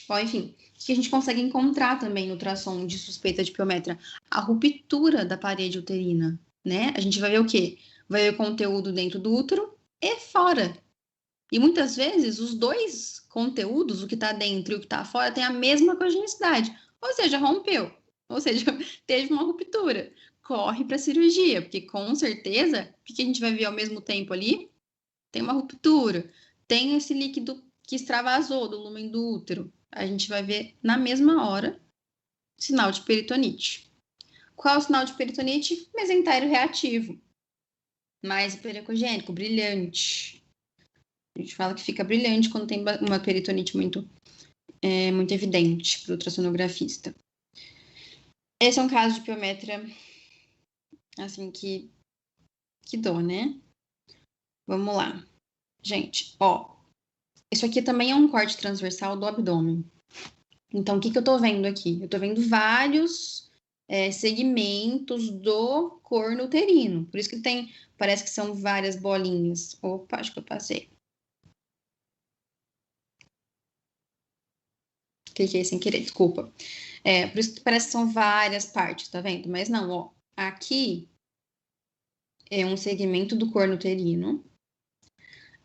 [SPEAKER 1] Bom, enfim, o que a gente consegue encontrar também no ultrassom de suspeita de piometra? A ruptura da parede uterina, né? A gente vai ver o quê? Vai ver o conteúdo dentro do útero e fora. E muitas vezes os dois conteúdos, o que está dentro e o que está fora, tem a mesma congenicidade. Ou seja, rompeu. Ou seja, teve uma ruptura. Corre para cirurgia, porque com certeza, o que a gente vai ver ao mesmo tempo ali? Tem uma ruptura. Tem esse líquido que extravasou do lúmen do útero. A gente vai ver na mesma hora sinal de peritonite. Qual é o sinal de peritonite? Mesentério reativo. Mais hiperecogênico, brilhante. A gente fala que fica brilhante quando tem uma peritonite muito evidente para o ultrassonografista. Esse é um caso de piometra, assim, que dó, né? Vamos lá. Gente, ó. Isso aqui também é um corte transversal do abdômen. Então, o que eu tô vendo aqui? Eu tô vendo vários segmentos do corno uterino. Por isso que tem, parece que são várias bolinhas. Opa, acho que eu passei. Cliquei sem querer, desculpa. Por isso que parece que são várias partes, tá vendo? Mas não, ó. Aqui é um segmento do corno uterino.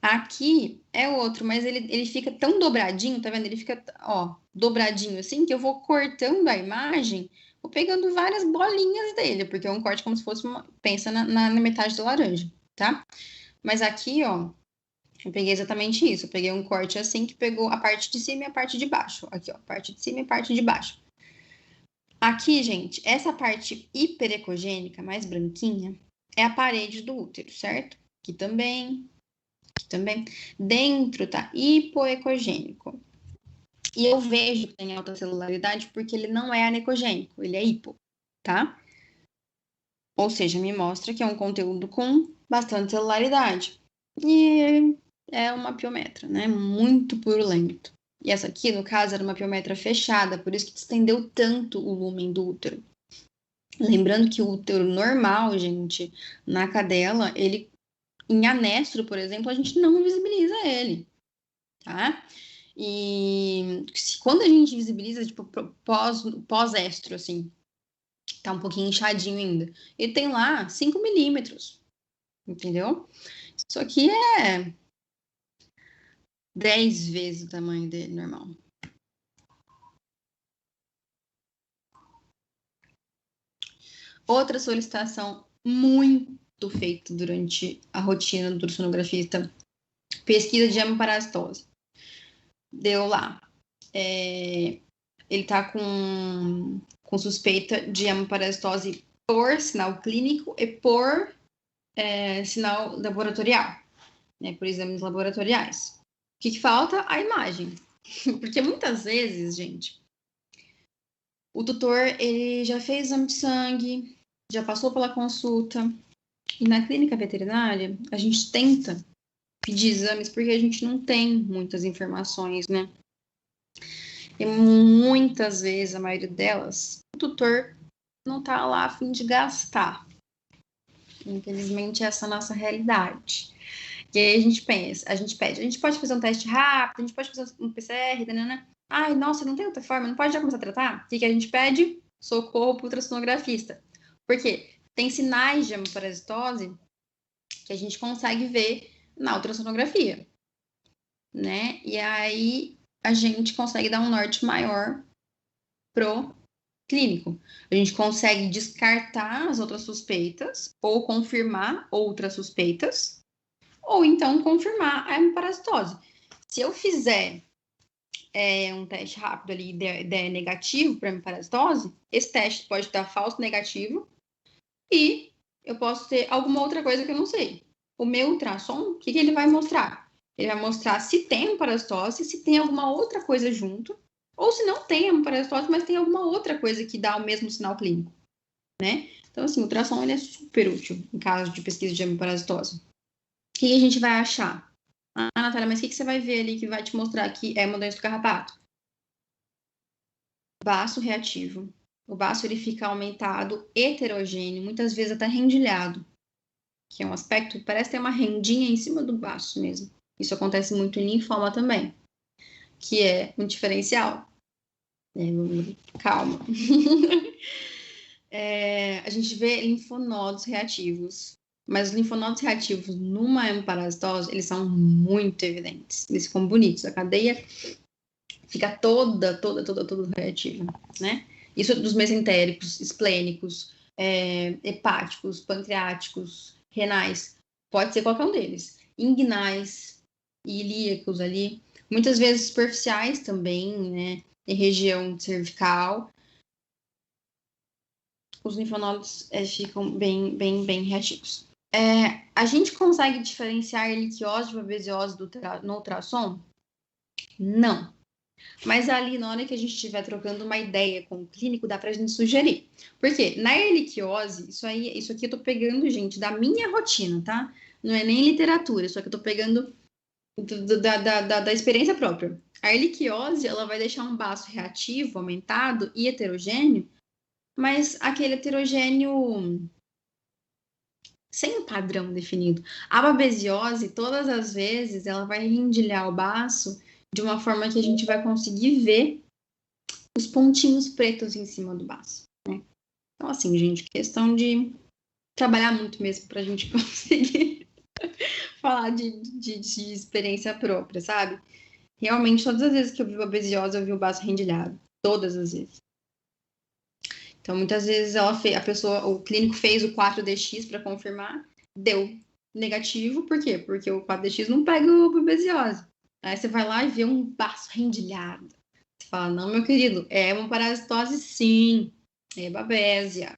[SPEAKER 1] Aqui é outro, mas ele fica tão dobradinho, tá vendo? Ele fica, ó, dobradinho assim, que eu vou cortando a imagem, vou pegando várias bolinhas dele, porque é um corte como se fosse pensa na metade da laranja, tá? Mas aqui, ó, eu peguei exatamente isso. Eu peguei um corte assim que pegou a parte de cima e a parte de baixo. Aqui, ó, parte de cima e a parte de baixo. Aqui, gente, essa parte hiperecogênica, mais branquinha, é a parede do útero, certo? Aqui também. Dentro tá hipoecogênico. E eu vejo que tem alta celularidade porque ele não é anecogênico, ele é hipo, tá? Ou seja, me mostra que é um conteúdo com bastante celularidade. E é uma piometra, né? Muito purulento. E essa aqui, no caso, era uma piometra fechada, por isso que estendeu tanto o lumen do útero. Lembrando que o útero normal, gente, na cadela, ele, em anestro, por exemplo, a gente não visibiliza ele, tá? E quando a gente visibiliza, tipo, pós-estro, assim, tá um pouquinho inchadinho ainda. Ele tem lá 5 milímetros, entendeu? Isso aqui é 10 vezes o tamanho dele normal. Outra solicitação muito feita durante a rotina do ultrassonografista, pesquisa de hemoparasitose. Deu lá. Ele tá com suspeita de hemoparasitose por sinal clínico e por sinal laboratorial, né, por exames laboratoriais. O que falta? A imagem. Porque muitas vezes, gente, o tutor ele já fez exame de sangue, já passou pela consulta, e na clínica veterinária a gente tenta pedir exames porque a gente não tem muitas informações, né? E muitas vezes, a maioria delas, o tutor não tá lá a fim de gastar. Infelizmente, essa é a nossa realidade. E aí a gente pensa, a gente pede, a gente pode fazer um teste rápido, a gente pode fazer um PCR, né? Ai, nossa, não tem outra forma, não pode já começar a tratar? O que a gente pede? Socorro para o ultrassonografista. Por quê? Tem sinais de hemoparasitose que a gente consegue ver na ultrassonografia, né? E aí a gente consegue dar um norte maior pro clínico. A gente consegue descartar as outras suspeitas ou confirmar outras suspeitas ou então confirmar a hemoparasitose. Se eu fizer um teste rápido ali e der negativo para hemoparasitose, esse teste pode dar falso negativo e eu posso ter alguma outra coisa que eu não sei. O meu ultrassom, o que ele vai mostrar? Ele vai mostrar se tem hemoparasitose, se tem alguma outra coisa junto, ou se não tem hemoparasitose, mas tem alguma outra coisa que dá o mesmo sinal clínico, né? Então, assim, o ultrassom ele é super útil em caso de pesquisa de hemoparasitose. O que a gente vai achar? Ah, Natália, mas o que você vai ver ali que vai te mostrar que é uma doença do carrapato? Baço reativo. O baço ele fica aumentado, heterogêneo, muitas vezes até rendilhado, que é um aspecto que parece ter uma rendinha em cima do baço mesmo. Isso acontece muito em linfoma também, que é um diferencial. Calma. A gente vê linfonodos reativos, mas os linfonodos reativos numa hemoparasitose, eles são muito evidentes. Eles ficam bonitos. A cadeia fica toda reativa, né? Isso dos mesentéricos, esplênicos, hepáticos, pancreáticos, renais. Pode ser qualquer um deles. Inguinais e ilíacos ali. Muitas vezes superficiais também, né? Em região cervical. Os linfonodos ficam bem reativos. A gente consegue diferenciar a erliquiose de babesiose no ultrassom? Não. Mas ali, na hora que a gente estiver trocando uma ideia com o clínico, dá pra gente sugerir. Por quê? Na erliquiose, isso aqui eu tô pegando, gente, da minha rotina, tá? Não é nem literatura, só que eu tô pegando da experiência própria. A erliquiose, ela vai deixar um baço reativo, aumentado e heterogêneo, mas aquele heterogêneo sem um padrão definido. A babesiose, todas as vezes, ela vai rendilhar o baço de uma forma que a gente vai conseguir ver os pontinhos pretos em cima do baço, né? Então, assim, gente, questão de trabalhar muito mesmo pra gente conseguir falar de experiência própria, sabe? Realmente, todas as vezes que eu vi babesiosa, eu vi o baço rendilhado. Todas as vezes. Então, muitas vezes o clínico fez o 4DX para confirmar, deu negativo, por quê? Porque o 4DX não pega o babesiose. Aí você vai lá e vê um baço rendilhado. Você fala, não, meu querido, é uma parasitose sim, é babésia.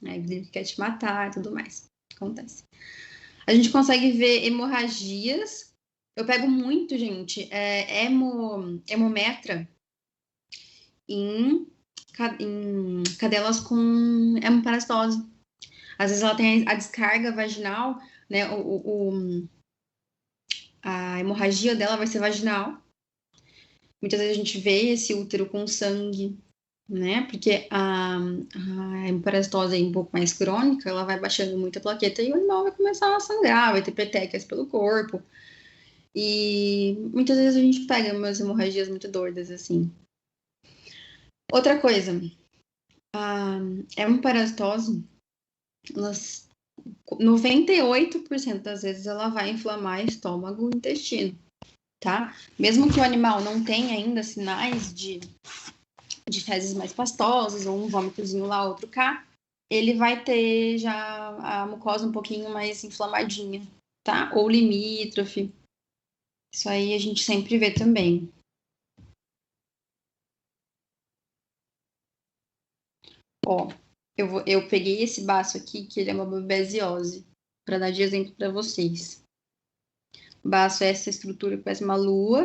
[SPEAKER 1] Aí o clínico quer te matar e tudo mais. Acontece. A gente consegue ver hemorragias. Eu pego muito, gente, hemometra em cadelas com hemoparasitose. Às vezes ela tem a descarga vaginal, né? A hemorragia dela vai ser vaginal. Muitas vezes a gente vê esse útero com sangue, né? Porque a hemoparasitose é um pouco mais crônica, ela vai baixando muito a plaqueta e o animal vai começar a sangrar, vai ter petequias pelo corpo. E muitas vezes a gente pega umas hemorragias muito doidas, assim. Outra coisa, a hemoparasitose, 98% das vezes ela vai inflamar estômago e intestino, tá? Mesmo que o animal não tenha ainda sinais de fezes mais pastosas, ou um vômitozinho lá, outro cá, ele vai ter já a mucosa um pouquinho mais inflamadinha, tá? Ou limítrofe. Isso aí a gente sempre vê também. Ó, eu peguei esse baço aqui, que ele é uma babesiose, para dar de exemplo para vocês. O baço é essa estrutura que parece uma lua.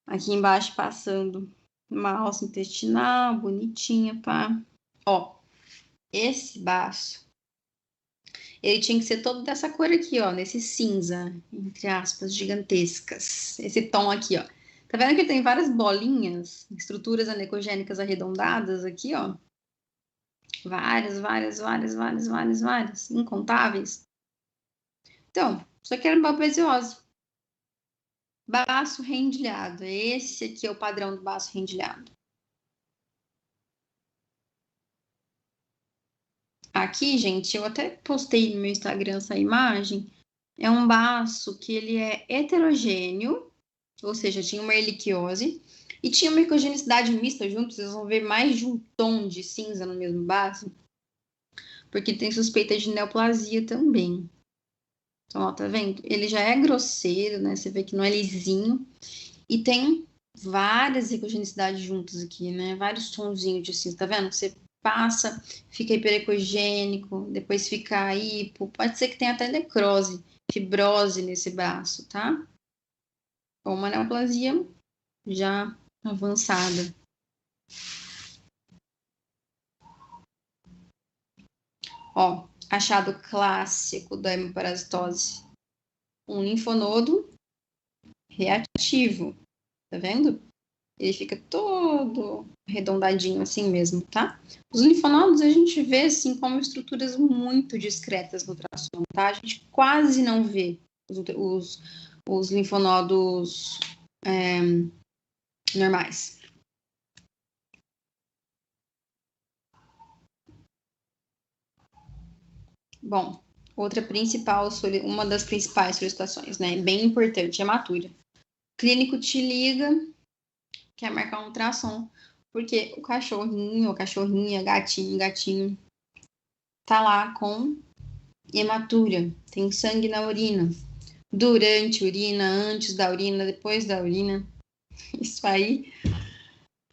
[SPEAKER 1] Aqui embaixo passando uma alça intestinal, bonitinha, pá. Ó, esse baço, ele tinha que ser todo dessa cor aqui, ó, nesse cinza, entre aspas, gigantescas. Esse tom aqui, ó. Tá vendo que tem várias bolinhas, estruturas anecogênicas arredondadas aqui, ó? Várias, incontáveis. Então, isso aqui era uma babesiose. Baço rendilhado. Esse aqui é o padrão do baço rendilhado. Aqui, gente, eu até postei no meu Instagram essa imagem. É um baço que ele é heterogêneo, ou seja, tinha uma erliquiose e tinha uma ecogenicidade mista junto. Vocês vão ver mais de um tom de cinza no mesmo baço, porque tem suspeita de neoplasia também. Então, ó, tá vendo? Ele já é grosseiro, né? Você vê que não é lisinho. E tem várias ecogenicidades juntas aqui, né? Vários tonzinhos de cinza, tá vendo? Você passa, fica hiperecogênico, depois fica hipo. Pode ser que tenha até necrose, fibrose nesse braço, tá? Ou uma neoplasia já avançada. Ó, achado clássico da hemoparasitose. Um linfonodo reativo, tá vendo? Ele fica todo arredondadinho assim mesmo, tá? Os linfonodos a gente vê assim como estruturas muito discretas no ultrassom, tá? A gente quase não vê os linfonodos normais. Bom, uma das principais solicitações, né? Bem importante, hematura. O clínico te liga, quer marcar um ultrassom, porque o cachorrinho, a cachorrinha, gatinho, tá lá com hematura, tem sangue na urina. Durante a urina, antes da urina, depois da urina. Isso aí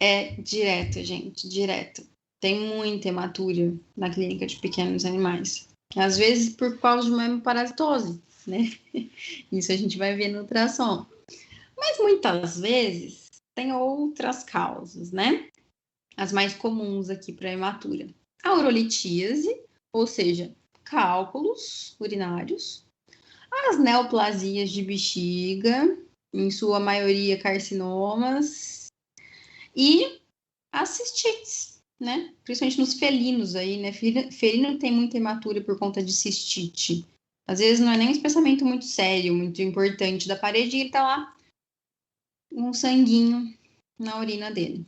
[SPEAKER 1] é direto, gente, direto. Tem muita hematura na clínica de pequenos animais. Às vezes por causa de uma hemoparasitose, né? Isso a gente vai ver no ultrassom. Mas muitas vezes tem outras causas, né? As mais comuns aqui para hematura. A urolitíase, ou seja, cálculos urinários. As neoplasias de bexiga, em sua maioria carcinomas. E as cistites, né? Principalmente nos felinos aí, né? Felino tem muita hematura por conta de cistite. Às vezes não é nem um espessamento muito sério, muito importante da parede, e ele tá lá um sanguinho na urina dele.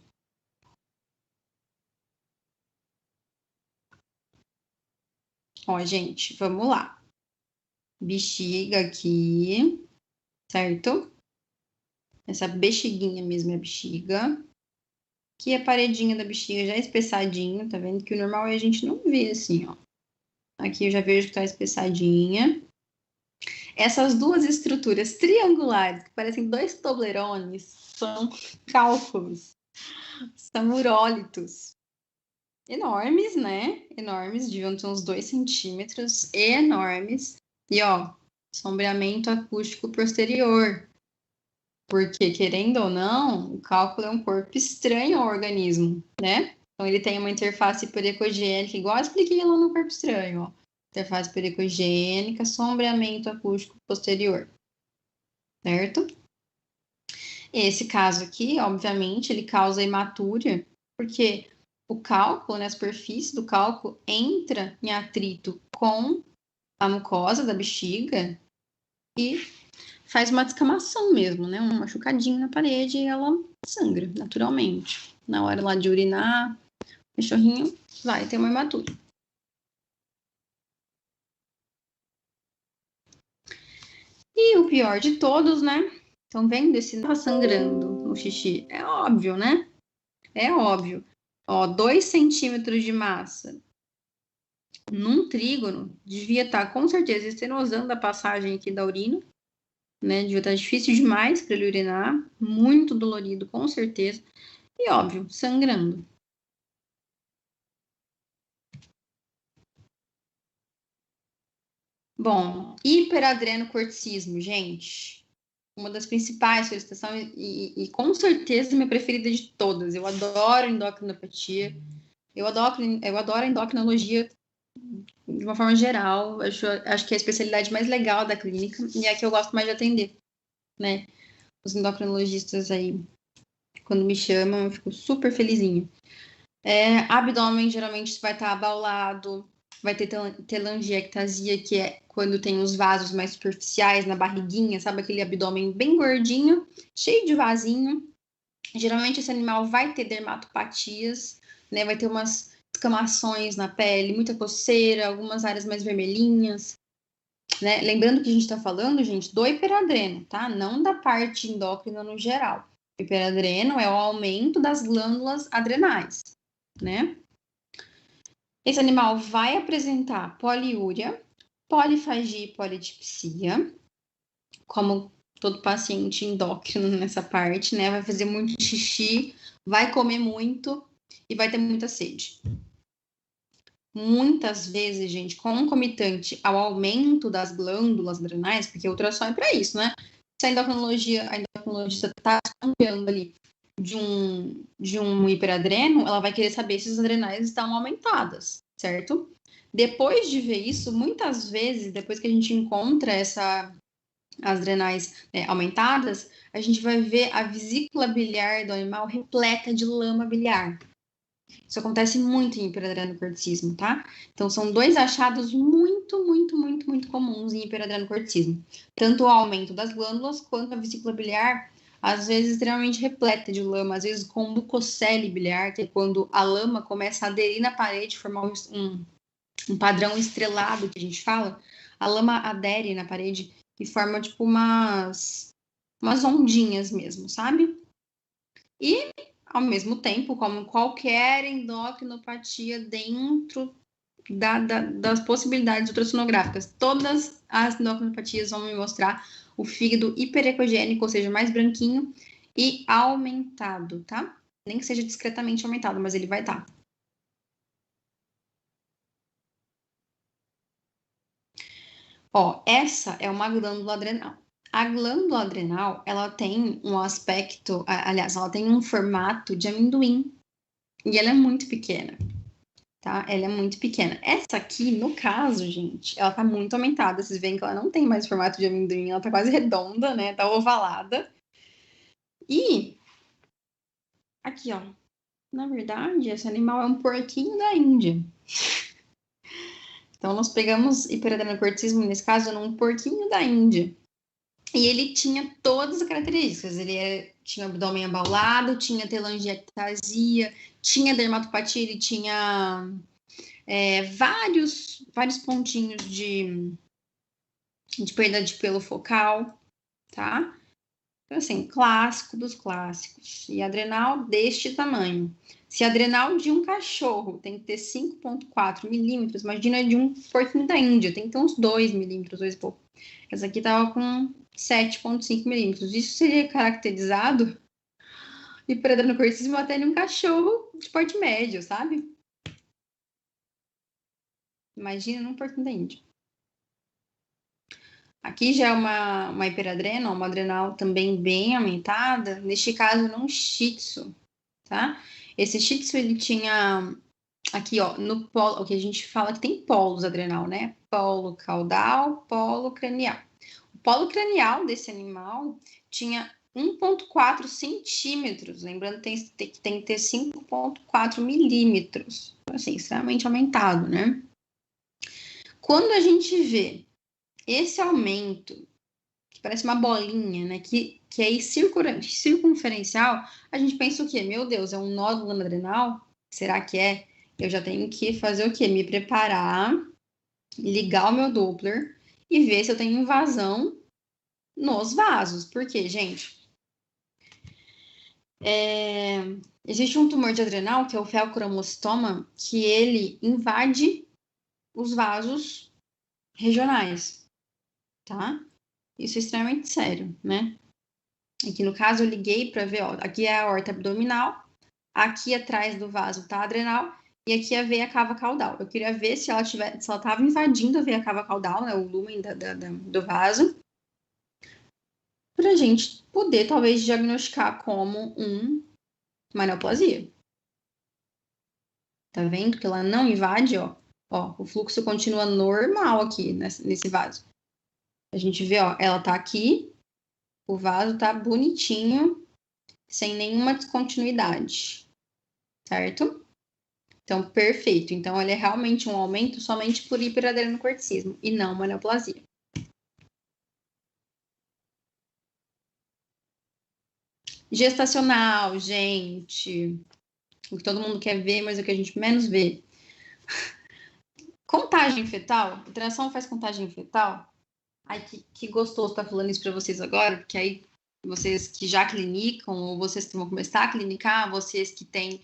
[SPEAKER 1] Ó, gente, vamos lá. Bexiga aqui, certo? Essa bexiguinha mesmo é a bexiga. Aqui a paredinha da bexiga já é espessadinho, tá vendo? Que o normal é a gente não ver assim, ó. Aqui eu já vejo que tá espessadinha. Essas duas estruturas triangulares, que parecem dois toblerones, são cálculos, são urólitos. Enormes, né? Enormes, deviam ter uns 2 centímetros, enormes. E, ó, sombreamento acústico posterior. Porque, querendo ou não, o cálculo é um corpo estranho ao organismo, né? Então, ele tem uma interface hiperecogênica, igual eu expliquei lá no corpo estranho, ó. Interface hiperecogênica, sombreamento acústico posterior, certo? Esse caso aqui, obviamente, ele causa hematúria, porque o cálculo, né, a superfície do cálculo entra em atrito com a mucosa da bexiga e faz uma descamação mesmo, né, um machucadinho na parede e ela sangra naturalmente. Na hora lá de urinar, o cachorrinho vai ter uma hematúria. E o pior de todos, né? Estão vendo esse tá sangrando no xixi? É óbvio, né? É óbvio. Ó, 2 centímetros de massa num trígono devia estar com certeza estenosando a passagem aqui da urina, né? Devia estar difícil demais para ele urinar, muito dolorido, com certeza. E óbvio, sangrando. Bom, hiperadrenocorticismo, gente. Uma das principais solicitações e com certeza minha preferida de todas. Eu adoro endocrinopatia. Eu adoro a endocrinologia de uma forma geral. Acho que é a especialidade mais legal da clínica e é a que eu gosto mais de atender, né? Os endocrinologistas aí, quando me chamam, eu fico super felizinha. Abdômen geralmente vai estar abaulado, vai ter telangiectasia, que é quando tem os vasos mais superficiais na barriguinha, sabe? Aquele abdômen bem gordinho, cheio de vasinho. Geralmente esse animal vai ter dermatopatias, né? Vai ter umas escamações na pele, muita coceira, algumas áreas mais vermelhinhas, né? Lembrando que a gente está falando, gente, do hiperadreno, tá? Não da parte endócrina no geral. O hiperadreno é o aumento das glândulas adrenais, né? Esse animal vai apresentar poliúria, polifagia e polidipsia, como todo paciente endócrino nessa parte, né? Vai fazer muito xixi, vai comer muito e vai ter muita sede. Muitas vezes, gente, concomitante ao aumento das glândulas adrenais, porque o ultrassom é para isso, né? Se a endocrinologista está desconfiando ali de um hiperadreno, ela vai querer saber se as adrenais estão aumentadas, certo? Depois de ver isso, muitas vezes, depois que a gente encontra as adrenais, né, aumentadas, a gente vai ver a vesícula biliar do animal repleta de lama biliar. Isso acontece muito em hiperadrenocorticismo, tá? Então, são 2 achados muito, muito, muito, muito comuns em hiperadrenocorticismo. Tanto o aumento das glândulas, quanto a vesícula biliar, às vezes extremamente repleta de lama, às vezes com mucocele biliar, que é quando a lama começa a aderir na parede, formar um padrão estrelado, que a gente fala. A lama adere na parede e forma, tipo, umas ondinhas mesmo, sabe? E ao mesmo tempo, como qualquer endocrinopatia dentro das possibilidades ultrassonográficas, todas as endocrinopatias vão me mostrar o fígado hiperecogênico, ou seja, mais branquinho e aumentado, tá? Nem que seja discretamente aumentado, mas ele vai estar. Ó, essa é uma glândula adrenal. A glândula adrenal, ela tem um aspecto, aliás, ela tem um formato de amendoim. E ela é muito pequena, tá? Ela é muito pequena. Essa aqui, no caso, gente, ela tá muito aumentada. Vocês veem que ela não tem mais formato de amendoim, ela tá quase redonda, né? Tá ovalada. E aqui, ó. Na verdade, esse animal é um porquinho da Índia. Então, nós pegamos hiperadrenocortismo, nesse caso, num porquinho da Índia. E ele tinha todas as características. Tinha abdômen abaulado, tinha telangiectasia, tinha dermatopatia, ele tinha vários pontinhos de perda de pelo focal, tá? Então, assim, clássico dos clássicos. E adrenal deste tamanho. Se a adrenal de um cachorro tem que ter 5,4 milímetros, imagina de um porquinho da Índia, tem que ter uns 2 milímetros, 2 e pouco. Essa aqui tava com 7,5 milímetros. Isso seria caracterizado hiperadrenocorticismo até em um cachorro de porte médio, sabe? Imagina num porquinho da Índia. Aqui já é uma hiperadrena, uma adrenal também bem aumentada, neste caso num shih tzu, tá? Esse shih tzu, ele tinha aqui, ó, no polo, o que a gente fala que tem polos adrenal, né? Polo caudal, polo cranial. O polo cranial desse animal tinha 1,4 centímetros, lembrando que tem que ter 5,4 milímetros, assim, extremamente aumentado, né? Quando a gente vê esse aumento, que parece uma bolinha, né, que é aí circunferencial, a gente pensa o quê? Meu Deus, é um nódulo adrenal? Será que é? Eu já tenho que fazer o quê? Me preparar, ligar o meu Doppler e ver se eu tenho invasão nos vasos. Por quê, gente? Existe um tumor de adrenal, que é o feocromostoma, que ele invade os vasos regionais, tá? Isso é extremamente sério, né? Aqui no caso eu liguei para ver, ó, aqui é a aorta abdominal, aqui atrás do vaso tá a adrenal e aqui a veia cava caudal. Eu queria ver se ela estava invadindo a veia cava caudal, né, o lumen do vaso, para a gente poder talvez diagnosticar como uma neoplasia. Tá vendo que ela não invade, ó? Ó, o fluxo continua normal aqui nesse vaso. A gente vê, ó, ela tá aqui, o vaso tá bonitinho, sem nenhuma descontinuidade, certo? Então, perfeito. Então, ele é realmente um aumento somente por hiperadrenocorticismo e não uma neoplasia. Gestacional, gente. O que todo mundo quer ver, mas o que a gente menos vê. Contagem fetal. Ultrassom faz contagem fetal? Ai, que gostoso estar falando isso para vocês agora, porque aí vocês que já clinicam, ou vocês que vão começar a clinicar, vocês que têm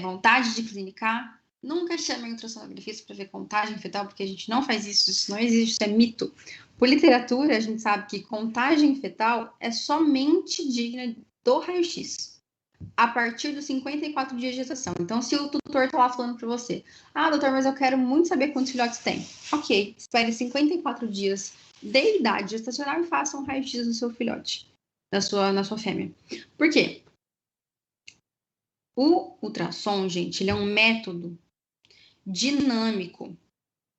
[SPEAKER 1] vontade de clinicar, nunca chamem ultrassonografista para ver contagem fetal, porque a gente não faz isso não existe, isso é mito. Por literatura, a gente sabe que contagem fetal é somente digna do raio-x, a partir dos 54 dias de gestação. Então, se o tutor está lá falando para você, doutor, mas eu quero muito saber quantos filhotes tem. Ok, espere 54 dias de idade gestacional e faça um raio-x no seu filhote, na sua fêmea. Por quê? O ultrassom, gente, ele é um método dinâmico.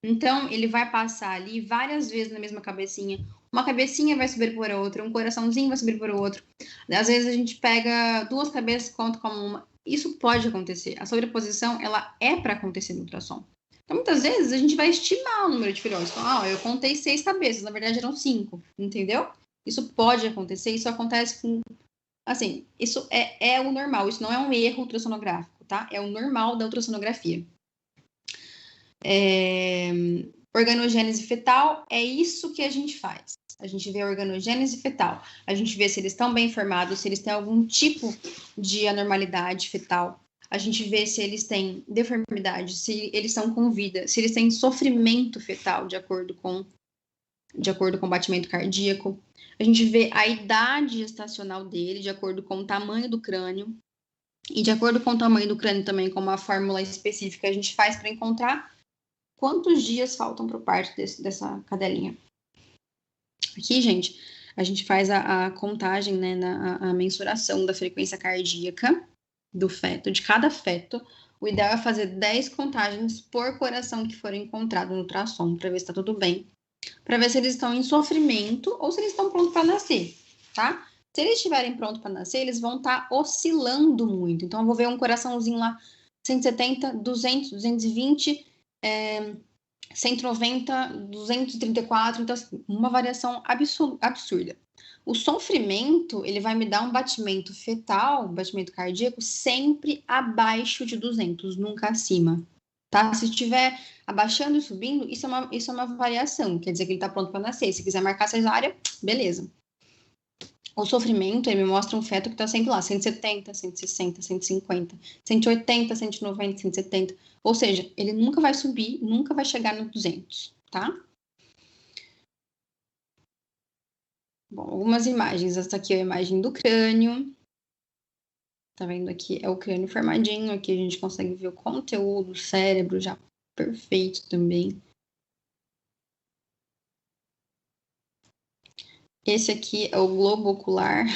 [SPEAKER 1] Então, ele vai passar ali várias vezes na mesma cabecinha. Uma cabecinha vai subir por outra, um coraçãozinho vai subir por outro. Às vezes a gente pega duas cabeças e conta como uma. Isso pode acontecer. A sobreposição, ela é para acontecer no ultrassom. Então, muitas vezes, a gente vai estimar o número de filhotes. Então, eu contei 6 cabeças, na verdade eram 5, entendeu? Isso pode acontecer, isso acontece com... Assim, isso é o normal, isso não é um erro ultrassonográfico, tá? É o normal da ultrassonografia. Organogênese fetal, é isso que a gente faz. A gente vê a organogênese fetal, a gente vê se eles estão bem formados, se eles têm algum tipo de anormalidade fetal, a gente vê se eles têm deformidade, se eles estão com vida, se eles têm sofrimento fetal de acordo com o batimento cardíaco. A gente vê a idade gestacional dele de acordo com o tamanho do crânio. E de acordo com o tamanho do crânio também, com uma fórmula específica, a gente faz para encontrar quantos dias faltam para o parto dessa cadelinha. Aqui, gente, a gente faz a contagem, né, a mensuração da frequência cardíaca do feto, de cada feto. O ideal é fazer 10 contagens por coração que for encontrado no ultrassom, para ver se está tudo bem. Para ver se eles estão em sofrimento ou se eles estão prontos para nascer, tá? Se eles estiverem prontos para nascer, eles vão estar oscilando muito. Então, eu vou ver um coraçãozinho lá, 170, 200, 220, 190, 234. Então, assim, uma variação absurda. O sofrimento, ele vai me dar um batimento fetal, um batimento cardíaco, sempre abaixo de 200, nunca acima, tá? Se estiver abaixando e subindo, isso é uma variação, quer dizer que ele tá pronto para nascer. Se quiser marcar cesárea, beleza. O sofrimento, ele me mostra um feto que tá sempre lá, 170, 160, 150, 180, 190, 170. Ou seja, ele nunca vai subir, nunca vai chegar no 200, tá? Bom, algumas imagens. Essa aqui é a imagem do crânio. Tá vendo aqui? É o crânio formadinho. Aqui a gente consegue ver o conteúdo, o cérebro já perfeito também. Esse aqui é o globo ocular.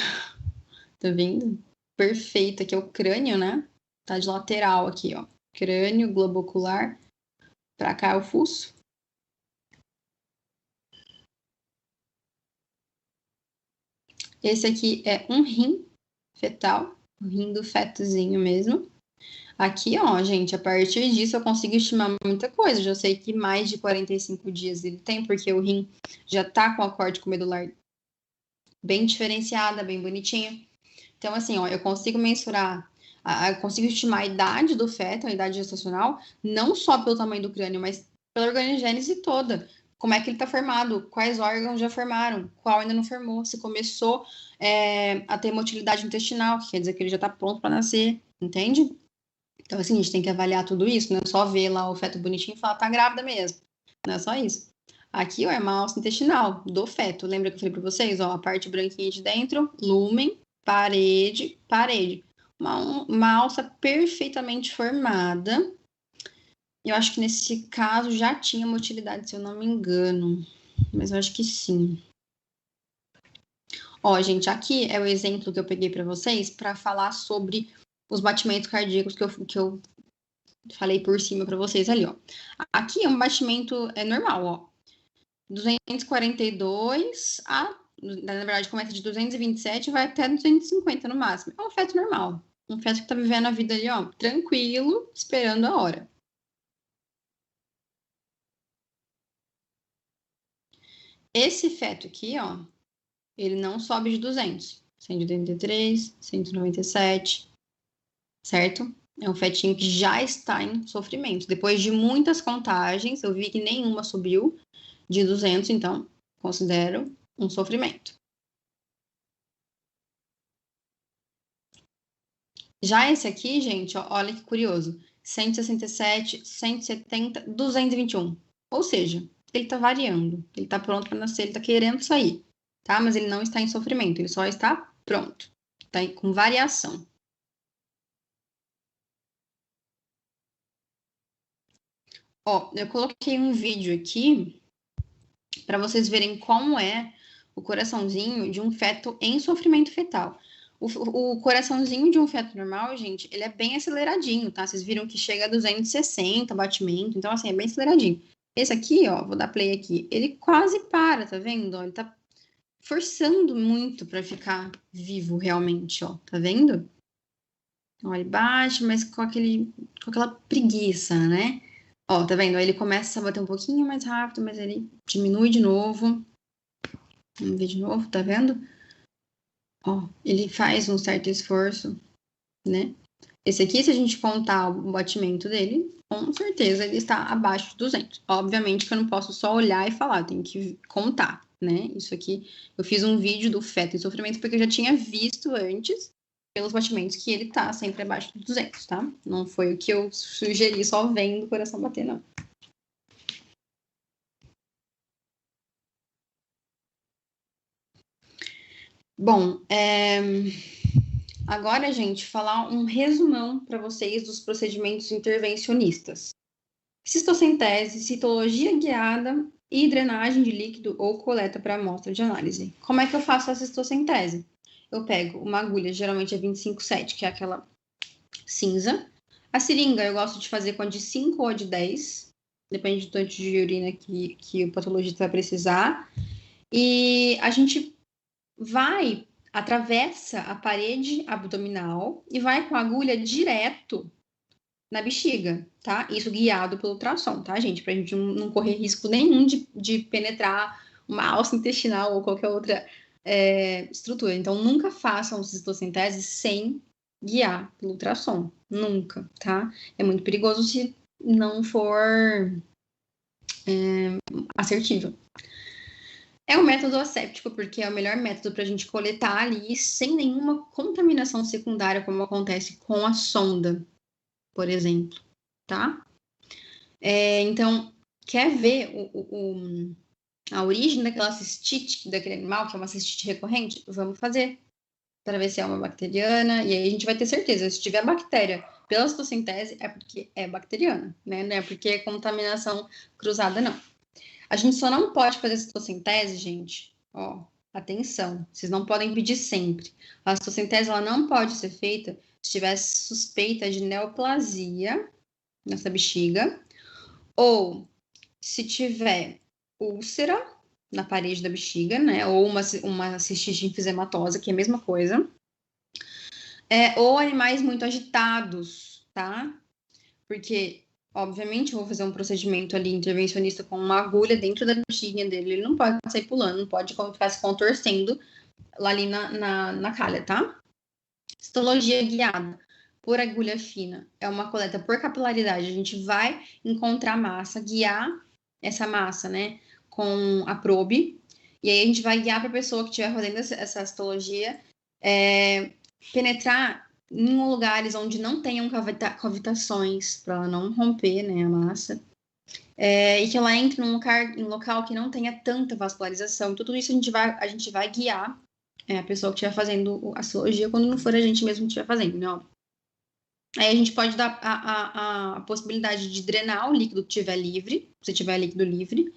[SPEAKER 1] Tá vendo? Perfeito. Aqui é o crânio, né? Tá de lateral aqui, ó. Crânio, globo ocular. Pra cá é o fuço. Esse aqui é um rim fetal. O rim do fetozinho mesmo. Aqui, ó, gente, a partir disso eu consigo estimar muita coisa. Já sei que mais de 45 dias ele tem, porque o rim já tá com a córtico medular bem diferenciada, bem bonitinha. Então, assim, ó, eu consigo mensurar, eu consigo estimar a idade do feto, a idade gestacional, não só pelo tamanho do crânio, mas pela organogênese toda. Como é que ele está formado, quais órgãos já formaram, qual ainda não formou, se começou a ter motilidade intestinal, que quer dizer que ele já está pronto para nascer, entende? Então, assim, a gente tem que avaliar tudo isso, não é só ver lá o feto bonitinho e falar, tá grávida mesmo. Não é só isso. Aqui, ó, é uma alça intestinal do feto. Lembra que eu falei para vocês? Ó, a parte branquinha de dentro, lúmen, parede, parede. Uma alça perfeitamente formada. Eu acho que nesse caso já tinha motilidade, se eu não me engano. Mas eu acho que sim. Ó, gente, aqui é o exemplo que eu peguei para vocês para falar sobre os batimentos cardíacos que eu falei por cima para vocês ali, ó. Aqui é um batimento normal, ó. 242 na verdade, começa de 227 e vai até 250 no máximo. É um feto normal. Um feto que tá vivendo a vida ali, ó, tranquilo, esperando a hora. Esse feto aqui, ó, ele não sobe de 200. 183, 197, certo? É um fetinho que já está em sofrimento. Depois de muitas contagens, eu vi que nenhuma subiu de 200, então considero um sofrimento. Já esse aqui, gente, ó, olha que curioso. 167, 170, 221. Ou seja, ele está variando. Ele está pronto para nascer, ele está querendo sair, tá? Mas ele não está em sofrimento, ele só está pronto. Está com variação. Ó, eu coloquei um vídeo aqui para vocês verem como é o coraçãozinho de um feto em sofrimento fetal. O coraçãozinho de um feto normal, gente, ele é bem aceleradinho, tá? Vocês viram que chega a 260 batimento, então, assim, é bem aceleradinho. Esse aqui, ó, vou dar play aqui, ele quase para, tá vendo? Ó, ele tá forçando muito para ficar vivo realmente, ó, tá vendo? Ó, ele baixa, mas com aquela preguiça, né? Ó, tá vendo? Aí ele começa a bater um pouquinho mais rápido, mas ele diminui de novo. Vamos ver de novo, tá vendo? Ó, ele faz um certo esforço, né? Esse aqui, se a gente contar o batimento dele, com certeza ele está abaixo de 200. Obviamente que eu não posso só olhar e falar, eu tenho que contar, né? Isso aqui, eu fiz um vídeo do feto em sofrimento porque eu já tinha visto antes, pelos batimentos, que ele tá sempre abaixo de 200, tá? Não foi o que eu sugeri só vendo o coração bater, não. Bom, agora, gente, falar um resumão para vocês dos procedimentos intervencionistas. Cistocentese, citologia guiada e drenagem de líquido ou coleta para amostra de análise. Como é que eu faço a cistocentese? Eu pego uma agulha, geralmente é 25/7, que é aquela cinza. A seringa eu gosto de fazer com a de 5 ou a de 10, depende do tanto de urina que o patologista vai precisar. E a gente atravessa a parede abdominal e vai com a agulha direto na bexiga, tá? Isso guiado pelo ultrassom, tá, gente? Pra gente não correr risco nenhum de penetrar uma alça intestinal ou qualquer outra estrutura. Então, nunca façam cistocentese sem guiar pelo ultrassom. Nunca, tá? É muito perigoso se não for assertível. É um método asséptico, porque é o melhor método para a gente coletar ali sem nenhuma contaminação secundária, como acontece com a sonda, por exemplo, tá? Então, quer ver a origem daquela cistite daquele animal, que é uma cistite recorrente? Vamos fazer, para ver se é uma bacteriana, e aí a gente vai ter certeza. Se tiver bactéria pela citocentese, é porque é bacteriana, né? Não é porque é contaminação cruzada, não. A gente só não pode fazer citocentese, gente. Ó, atenção, vocês não podem pedir sempre. A citocentese ela não pode ser feita se tiver suspeita de neoplasia nessa bexiga, ou se tiver úlcera na parede da bexiga, né? Ou uma cistite enfisемatosa, que é a mesma coisa. Ou animais muito agitados, tá? Porque, obviamente, eu vou fazer um procedimento ali intervencionista com uma agulha dentro da bexiga dele. Ele não pode sair pulando, não pode ficar se contorcendo lá ali na calha, tá? Citologia guiada por agulha fina é uma coleta por capilaridade. A gente vai encontrar massa, guiar essa massa, né, com a probe. E aí a gente vai guiar para a pessoa que estiver fazendo essa citologia penetrar em lugares onde não tenham cavitações, para ela não romper, né, a massa. E que ela entre num local que não tenha tanta vascularização. Tudo isso a gente vai guiar a pessoa que estiver fazendo a citologia, quando não for a gente mesmo que estiver fazendo, né? Aí a gente pode dar a possibilidade de drenar o líquido que tiver livre, se tiver líquido livre.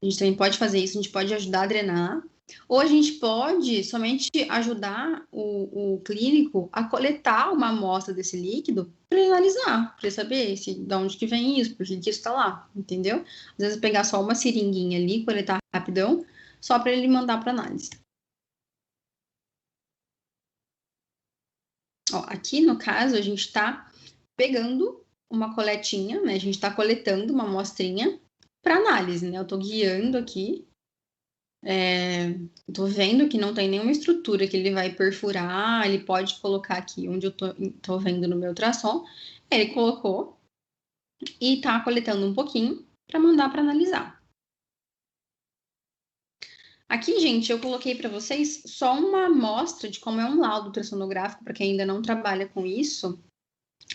[SPEAKER 1] A gente também pode fazer isso, a gente pode ajudar a drenar. Ou a gente pode somente ajudar o clínico a coletar uma amostra desse líquido para analisar, para saber de onde que vem isso, por que isso está lá, entendeu? Às vezes pegar só uma seringuinha ali, coletar rapidão, só para ele mandar para análise. Ó, aqui no caso a gente está pegando uma coletinha, né? A gente está coletando uma amostrinha para análise, né? Eu estou guiando aqui. Tô vendo que não tem nenhuma estrutura que ele vai perfurar, ele pode colocar aqui onde eu tô vendo no meu ultrassom. Ele colocou e tá coletando um pouquinho para mandar para analisar. Aqui, gente, eu coloquei para vocês só uma amostra de como é um laudo ultrassonográfico, para quem ainda não trabalha com isso,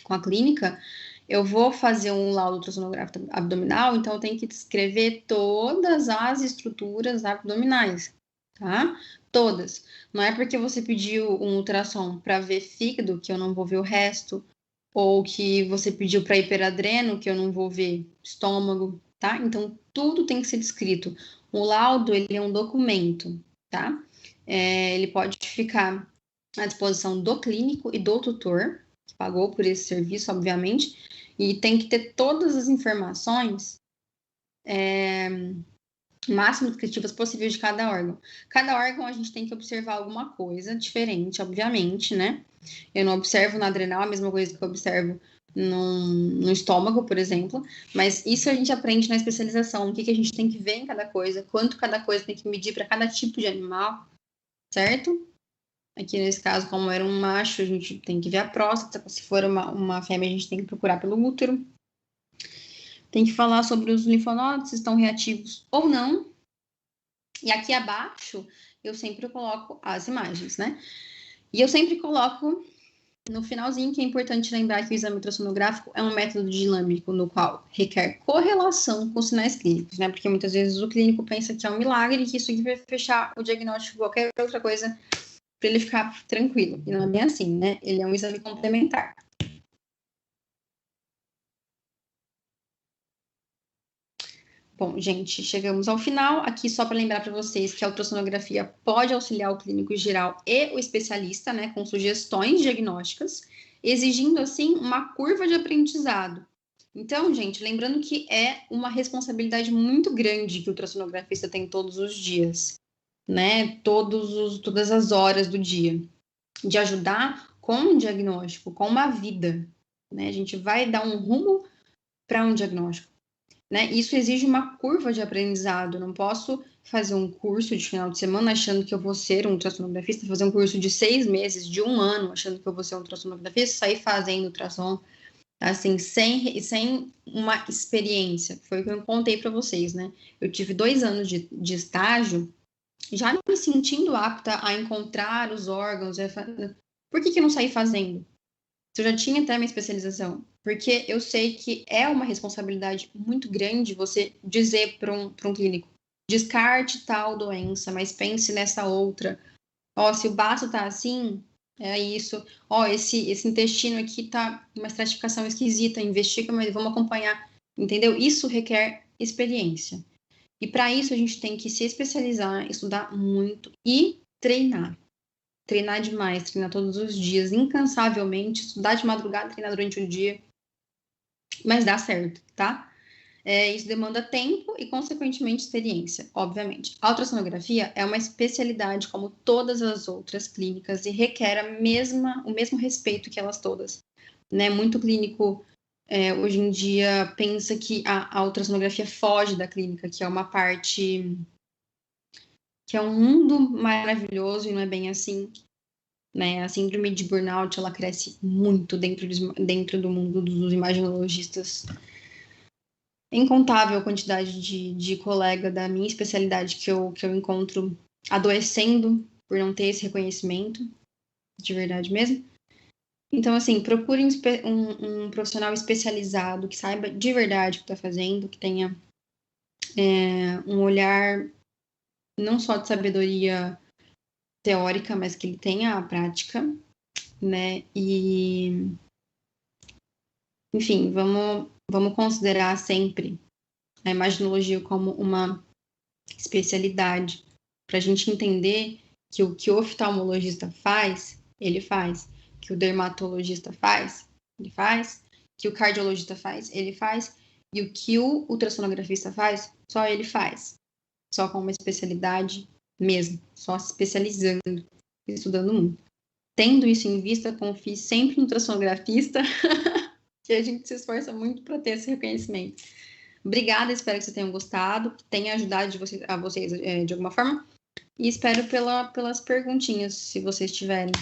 [SPEAKER 1] com a clínica. Eu vou fazer um laudo ultrassonográfico abdominal, então eu tenho que descrever todas as estruturas abdominais, tá? Todas. Não é porque você pediu um ultrassom para ver fígado que eu não vou ver o resto, ou que você pediu para hiperadreno que eu não vou ver estômago, tá? Então tudo tem que ser descrito. O laudo, ele é um documento, tá? Ele pode ficar à disposição do clínico e do tutor, que pagou por esse serviço, obviamente, e tem que ter todas as informações máximo descritivas possíveis de cada órgão. Cada órgão a gente tem que observar alguma coisa diferente, obviamente, né? Eu não observo na adrenal a mesma coisa que eu observo no estômago, por exemplo, mas isso a gente aprende na especialização, o que a gente tem que ver em cada coisa, quanto cada coisa tem que medir para cada tipo de animal, certo? Aqui nesse caso, como era um macho, a gente tem que ver a próstata, se for uma fêmea, a gente tem que procurar pelo útero. Tem que falar sobre os linfonodos, se estão reativos ou não. E aqui abaixo, eu sempre coloco as imagens, né? E eu sempre coloco no finalzinho, que é importante lembrar que o exame ultrassonográfico é um método dinâmico no qual requer correlação com os sinais clínicos, né? Porque muitas vezes o clínico pensa que é um milagre, que isso aqui vai fechar o diagnóstico de qualquer outra coisa para ele ficar tranquilo. E não é bem assim, né? Ele é um exame complementar. Bom, gente, chegamos ao final. Aqui só para lembrar para vocês que a ultrassonografia pode auxiliar o clínico geral e o especialista, né, com sugestões diagnósticas, exigindo assim uma curva de aprendizado. Então, gente, lembrando que é uma responsabilidade muito grande que o ultrassonografista tem todos os dias, né? Todas as horas do dia, de ajudar com um diagnóstico, com uma vida, né? A gente vai dar um rumo para um diagnóstico. né? Isso exige uma curva de aprendizado. Eu não posso fazer um curso de final de semana achando que eu vou ser um ultrassonografista, fazer um curso de 6 meses, de 1 ano, achando que eu vou ser um ultrassonografista, sair fazendo ultrassom, assim, sem uma experiência. Foi o que eu contei para vocês, né? Eu tive 2 anos de estágio, já me sentindo apta a encontrar os órgãos. Por que eu não saí fazendo? Se eu já tinha até minha especialização? Porque eu sei que é uma responsabilidade muito grande você dizer para um clínico: descarte tal doença, mas pense nessa outra. Ó, se o baço tá assim, é isso. Ó, esse intestino aqui tá uma estratificação esquisita, investiga, mas vamos acompanhar. Entendeu? Isso requer experiência. E para isso a gente tem que se especializar, estudar muito e treinar. Treinar demais, treinar todos os dias, incansavelmente, estudar de madrugada, treinar durante o dia. Mas dá certo, tá? Isso demanda tempo e, consequentemente, experiência, obviamente. A ultrassonografia é uma especialidade como todas as outras clínicas e requer o mesmo respeito que elas todas. Né? Muito clínico hoje em dia pensa que a ultrassonografia foge da clínica, que é uma parte, que é um mundo maravilhoso, e não é bem assim. Né? A síndrome de burnout, ela cresce muito dentro do mundo dos imaginologistas. Incontável quantidade de colega da minha especialidade que eu encontro adoecendo por não ter esse reconhecimento, de verdade mesmo. Então, assim, procure um profissional especializado que saiba de verdade o que está fazendo, que tenha um olhar não só de sabedoria teórica, mas que ele tenha a prática, né? E, enfim, vamos considerar sempre a imaginologia como uma especialidade, para a gente entender que o que o oftalmologista faz, ele faz, que o dermatologista faz, ele faz, que o cardiologista faz, ele faz, e o que o ultrassonografista faz, só ele faz, só com uma especialidade mesmo, só se especializando, estudando muito. Tendo isso em vista, confie sempre no ultrassonografista, que a gente se esforça muito para ter esse reconhecimento. Obrigada, espero que vocês tenham gostado, que tenha ajudado a vocês de alguma forma. E espero pelas perguntinhas, se vocês tiverem.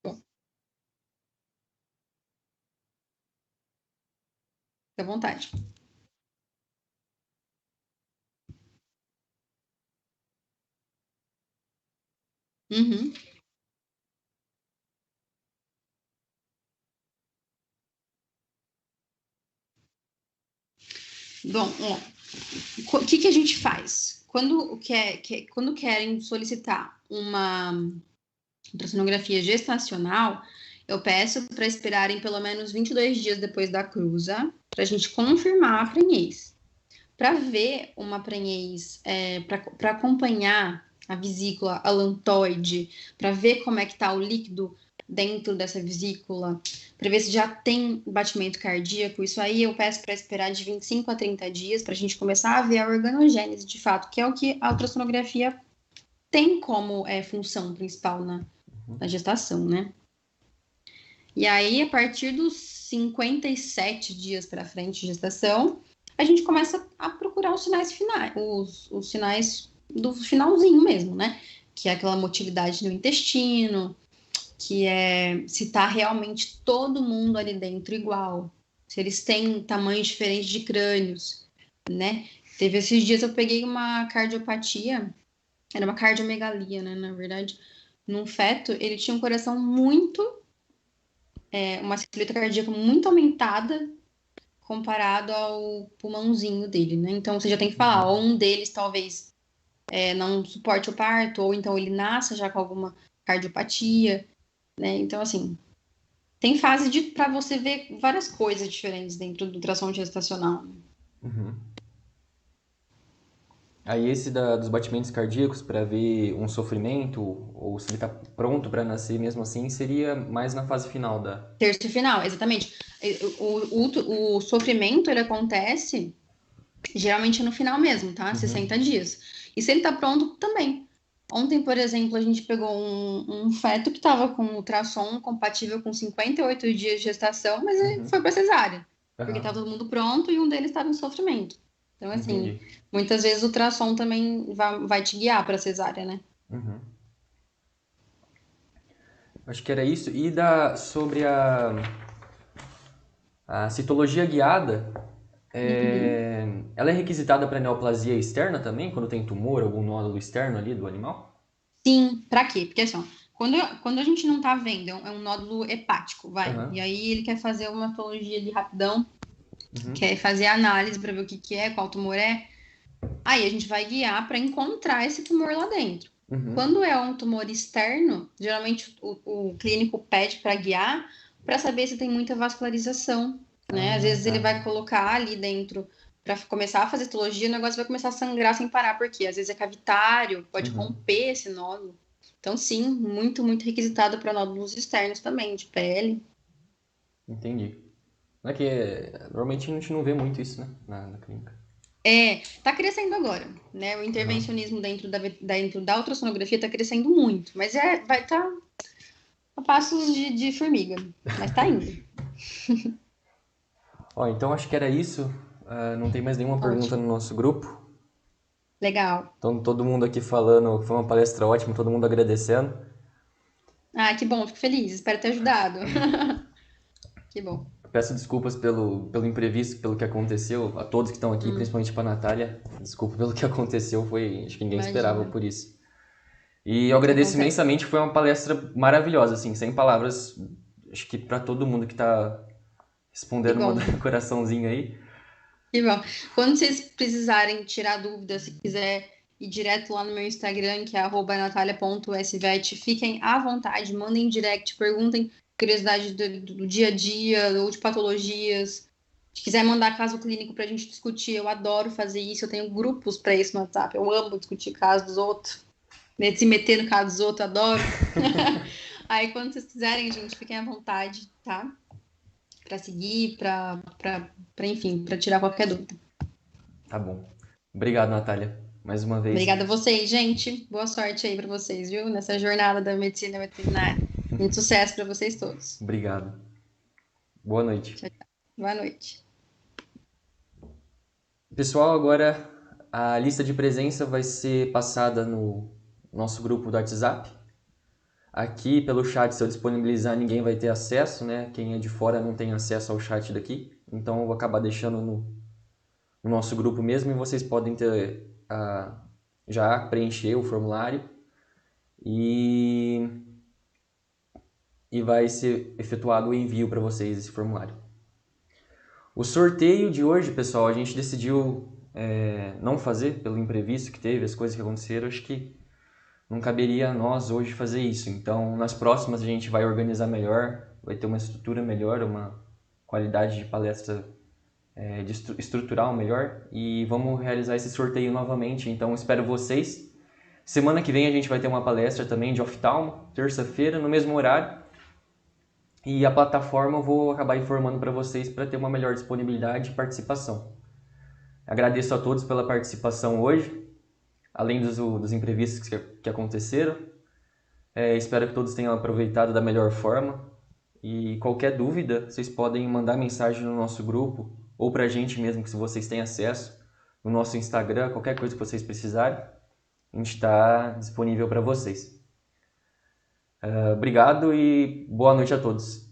[SPEAKER 1] Bom, fique à vontade. Uhum. Bom, o que a gente faz? Quando querem solicitar uma ultrassonografia gestacional, eu peço para esperarem pelo menos 22 dias depois da cruza, para a gente confirmar a prenhez. Para ver uma prenhez, para acompanhar a vesícula alantoide, para ver como é que está o líquido dentro dessa vesícula, para ver se já tem batimento cardíaco, isso aí eu peço para esperar de 25 a 30 dias para a gente começar a ver a organogênese de fato, que é o que a ultrassonografia tem como função principal na gestação, né? E aí, a partir dos 57 dias para frente de gestação, a gente começa a procurar os sinais finais, os sinais do finalzinho mesmo, né? Que é aquela motilidade no intestino, que é se tá realmente todo mundo ali dentro igual, se eles têm tamanhos diferentes de crânios, né? Teve esses dias eu peguei uma cardiopatia, era uma cardiomegalia, né? Na verdade, num feto, ele tinha um coração uma circulação cardíaca muito aumentada comparado ao pulmãozinho dele, né? Então você já tem que falar, ou um deles talvez não suporte o parto, ou então ele nasça já com alguma cardiopatia, né? Então, assim, tem fase para você ver várias coisas diferentes dentro do ultrassom gestacional.
[SPEAKER 2] Uhum. Aí esse dos batimentos cardíacos para ver um sofrimento ou se ele está pronto para nascer mesmo assim seria mais na fase final da.
[SPEAKER 1] Terço final, exatamente. O sofrimento, ele acontece geralmente no final mesmo, tá?
[SPEAKER 2] Uhum.
[SPEAKER 1] 60 dias. E se ele tá pronto, também. Ontem, por exemplo, a gente pegou um feto que estava com ultrassom compatível com 58 dias de gestação, mas ele
[SPEAKER 2] Uhum.
[SPEAKER 1] foi para cesárea, porque
[SPEAKER 2] Aham.
[SPEAKER 1] estava todo mundo pronto e um deles estava em sofrimento. Então, assim,
[SPEAKER 2] Entendi.
[SPEAKER 1] muitas vezes o ultrassom também vai te guiar para cesárea, né?
[SPEAKER 2] Uhum. Acho que era isso. E sobre a citologia guiada,
[SPEAKER 1] Uhum.
[SPEAKER 2] ela é requisitada para neoplasia externa também, quando tem tumor, algum nódulo externo ali do animal?
[SPEAKER 1] Sim, pra quê? Porque assim, ó, quando a gente não tá vendo, é um nódulo hepático, vai. E
[SPEAKER 2] Aham.
[SPEAKER 1] aí ele quer fazer uma patologia de rapidão,
[SPEAKER 2] Uhum.
[SPEAKER 1] quer fazer a análise para ver o que que é, qual tumor é. Aí a gente vai guiar para encontrar esse tumor lá dentro.
[SPEAKER 2] Uhum.
[SPEAKER 1] Quando é um tumor externo, geralmente o clínico pede para guiar para saber se tem muita vascularização, né? Às
[SPEAKER 2] Ah,
[SPEAKER 1] vezes ele
[SPEAKER 2] tá.
[SPEAKER 1] vai colocar ali dentro para começar a fazer histologia, o negócio vai começar a sangrar sem parar, porque às vezes é cavitário, pode
[SPEAKER 2] Uhum.
[SPEAKER 1] romper esse nódulo. Então, sim, muito, muito requisitado para nódulos externos também, de pele.
[SPEAKER 2] Entendi. Não é que normalmente a gente não vê muito isso, né? Na clínica.
[SPEAKER 1] Tá crescendo agora, né? O
[SPEAKER 2] Aham.
[SPEAKER 1] intervencionismo dentro da ultrassonografia tá crescendo muito, mas vai estar a passos de formiga, mas tá indo.
[SPEAKER 2] Ó, então acho que era isso. Não tem mais nenhuma pergunta
[SPEAKER 1] Ótimo.
[SPEAKER 2] no nosso grupo.
[SPEAKER 1] Legal.
[SPEAKER 2] Então todo mundo aqui falando que foi uma palestra ótima, todo mundo agradecendo.
[SPEAKER 1] Ah, que bom, fico feliz. Espero ter ajudado. Que bom.
[SPEAKER 2] Peço desculpas pelo imprevisto, pelo que aconteceu, a todos que estão aqui,
[SPEAKER 1] Hum,
[SPEAKER 2] principalmente para a Natália. Desculpa pelo que aconteceu, acho que ninguém esperava
[SPEAKER 1] imagina.
[SPEAKER 2] por isso. E eu agradeço
[SPEAKER 1] Acontece.
[SPEAKER 2] imensamente, foi uma palestra maravilhosa, assim, sem palavras. Acho que para todo mundo que está
[SPEAKER 1] Que
[SPEAKER 2] respondendo,
[SPEAKER 1] bom.
[SPEAKER 2] mandando coraçãozinho aí.
[SPEAKER 1] Que bom. Quando vocês precisarem tirar dúvidas, se quiser ir direto lá no meu Instagram, que é @natalia.svete, fiquem à vontade, mandem direct, perguntem curiosidade do dia a dia ou de patologias. Se quiser mandar caso clínico para a gente discutir, eu adoro fazer isso. Eu tenho grupos para isso no WhatsApp. Eu amo discutir casos dos outros, né, se meter no caso dos outros, adoro. Aí, quando vocês quiserem, gente, fiquem à vontade, tá? Para seguir, enfim, para tirar qualquer dúvida.
[SPEAKER 2] Tá bom. Obrigado, Natália, mais uma vez.
[SPEAKER 1] Obrigada a vocês, gente. Boa sorte aí para vocês, viu? Nessa jornada da medicina veterinária. Muito sucesso para vocês todos.
[SPEAKER 2] Obrigado. Boa noite.
[SPEAKER 1] Tchau, tchau. Boa noite.
[SPEAKER 2] Pessoal, agora a lista de presença vai ser passada no nosso grupo do WhatsApp. Aqui pelo chat, se eu disponibilizar, ninguém vai ter acesso, né? Quem é de fora não tem acesso ao chat daqui. Então eu vou acabar deixando no nosso grupo mesmo e vocês podem já preencher o formulário e, e vai ser efetuado o envio para vocês esse formulário. O sorteio de hoje, pessoal, a gente decidiu não fazer pelo imprevisto que teve, as coisas que aconteceram. Acho que não caberia a nós hoje fazer isso. Então, nas próximas a gente vai organizar melhor, vai ter uma estrutura melhor, uma qualidade de palestra estrutural melhor e vamos realizar esse sorteio novamente. Então, espero vocês. Semana que vem a gente vai ter uma palestra também de oftalmo, terça-feira, no mesmo horário. E a plataforma eu vou acabar informando para vocês para ter uma melhor disponibilidade e participação. Agradeço a todos pela participação hoje, além dos imprevistos que aconteceram. Espero que todos tenham aproveitado da melhor forma. E qualquer dúvida, vocês podem mandar mensagem no nosso grupo ou para a gente mesmo, que se vocês têm acesso, no nosso Instagram, qualquer coisa que vocês precisarem, a gente está disponível para vocês. Obrigado e boa noite a todos.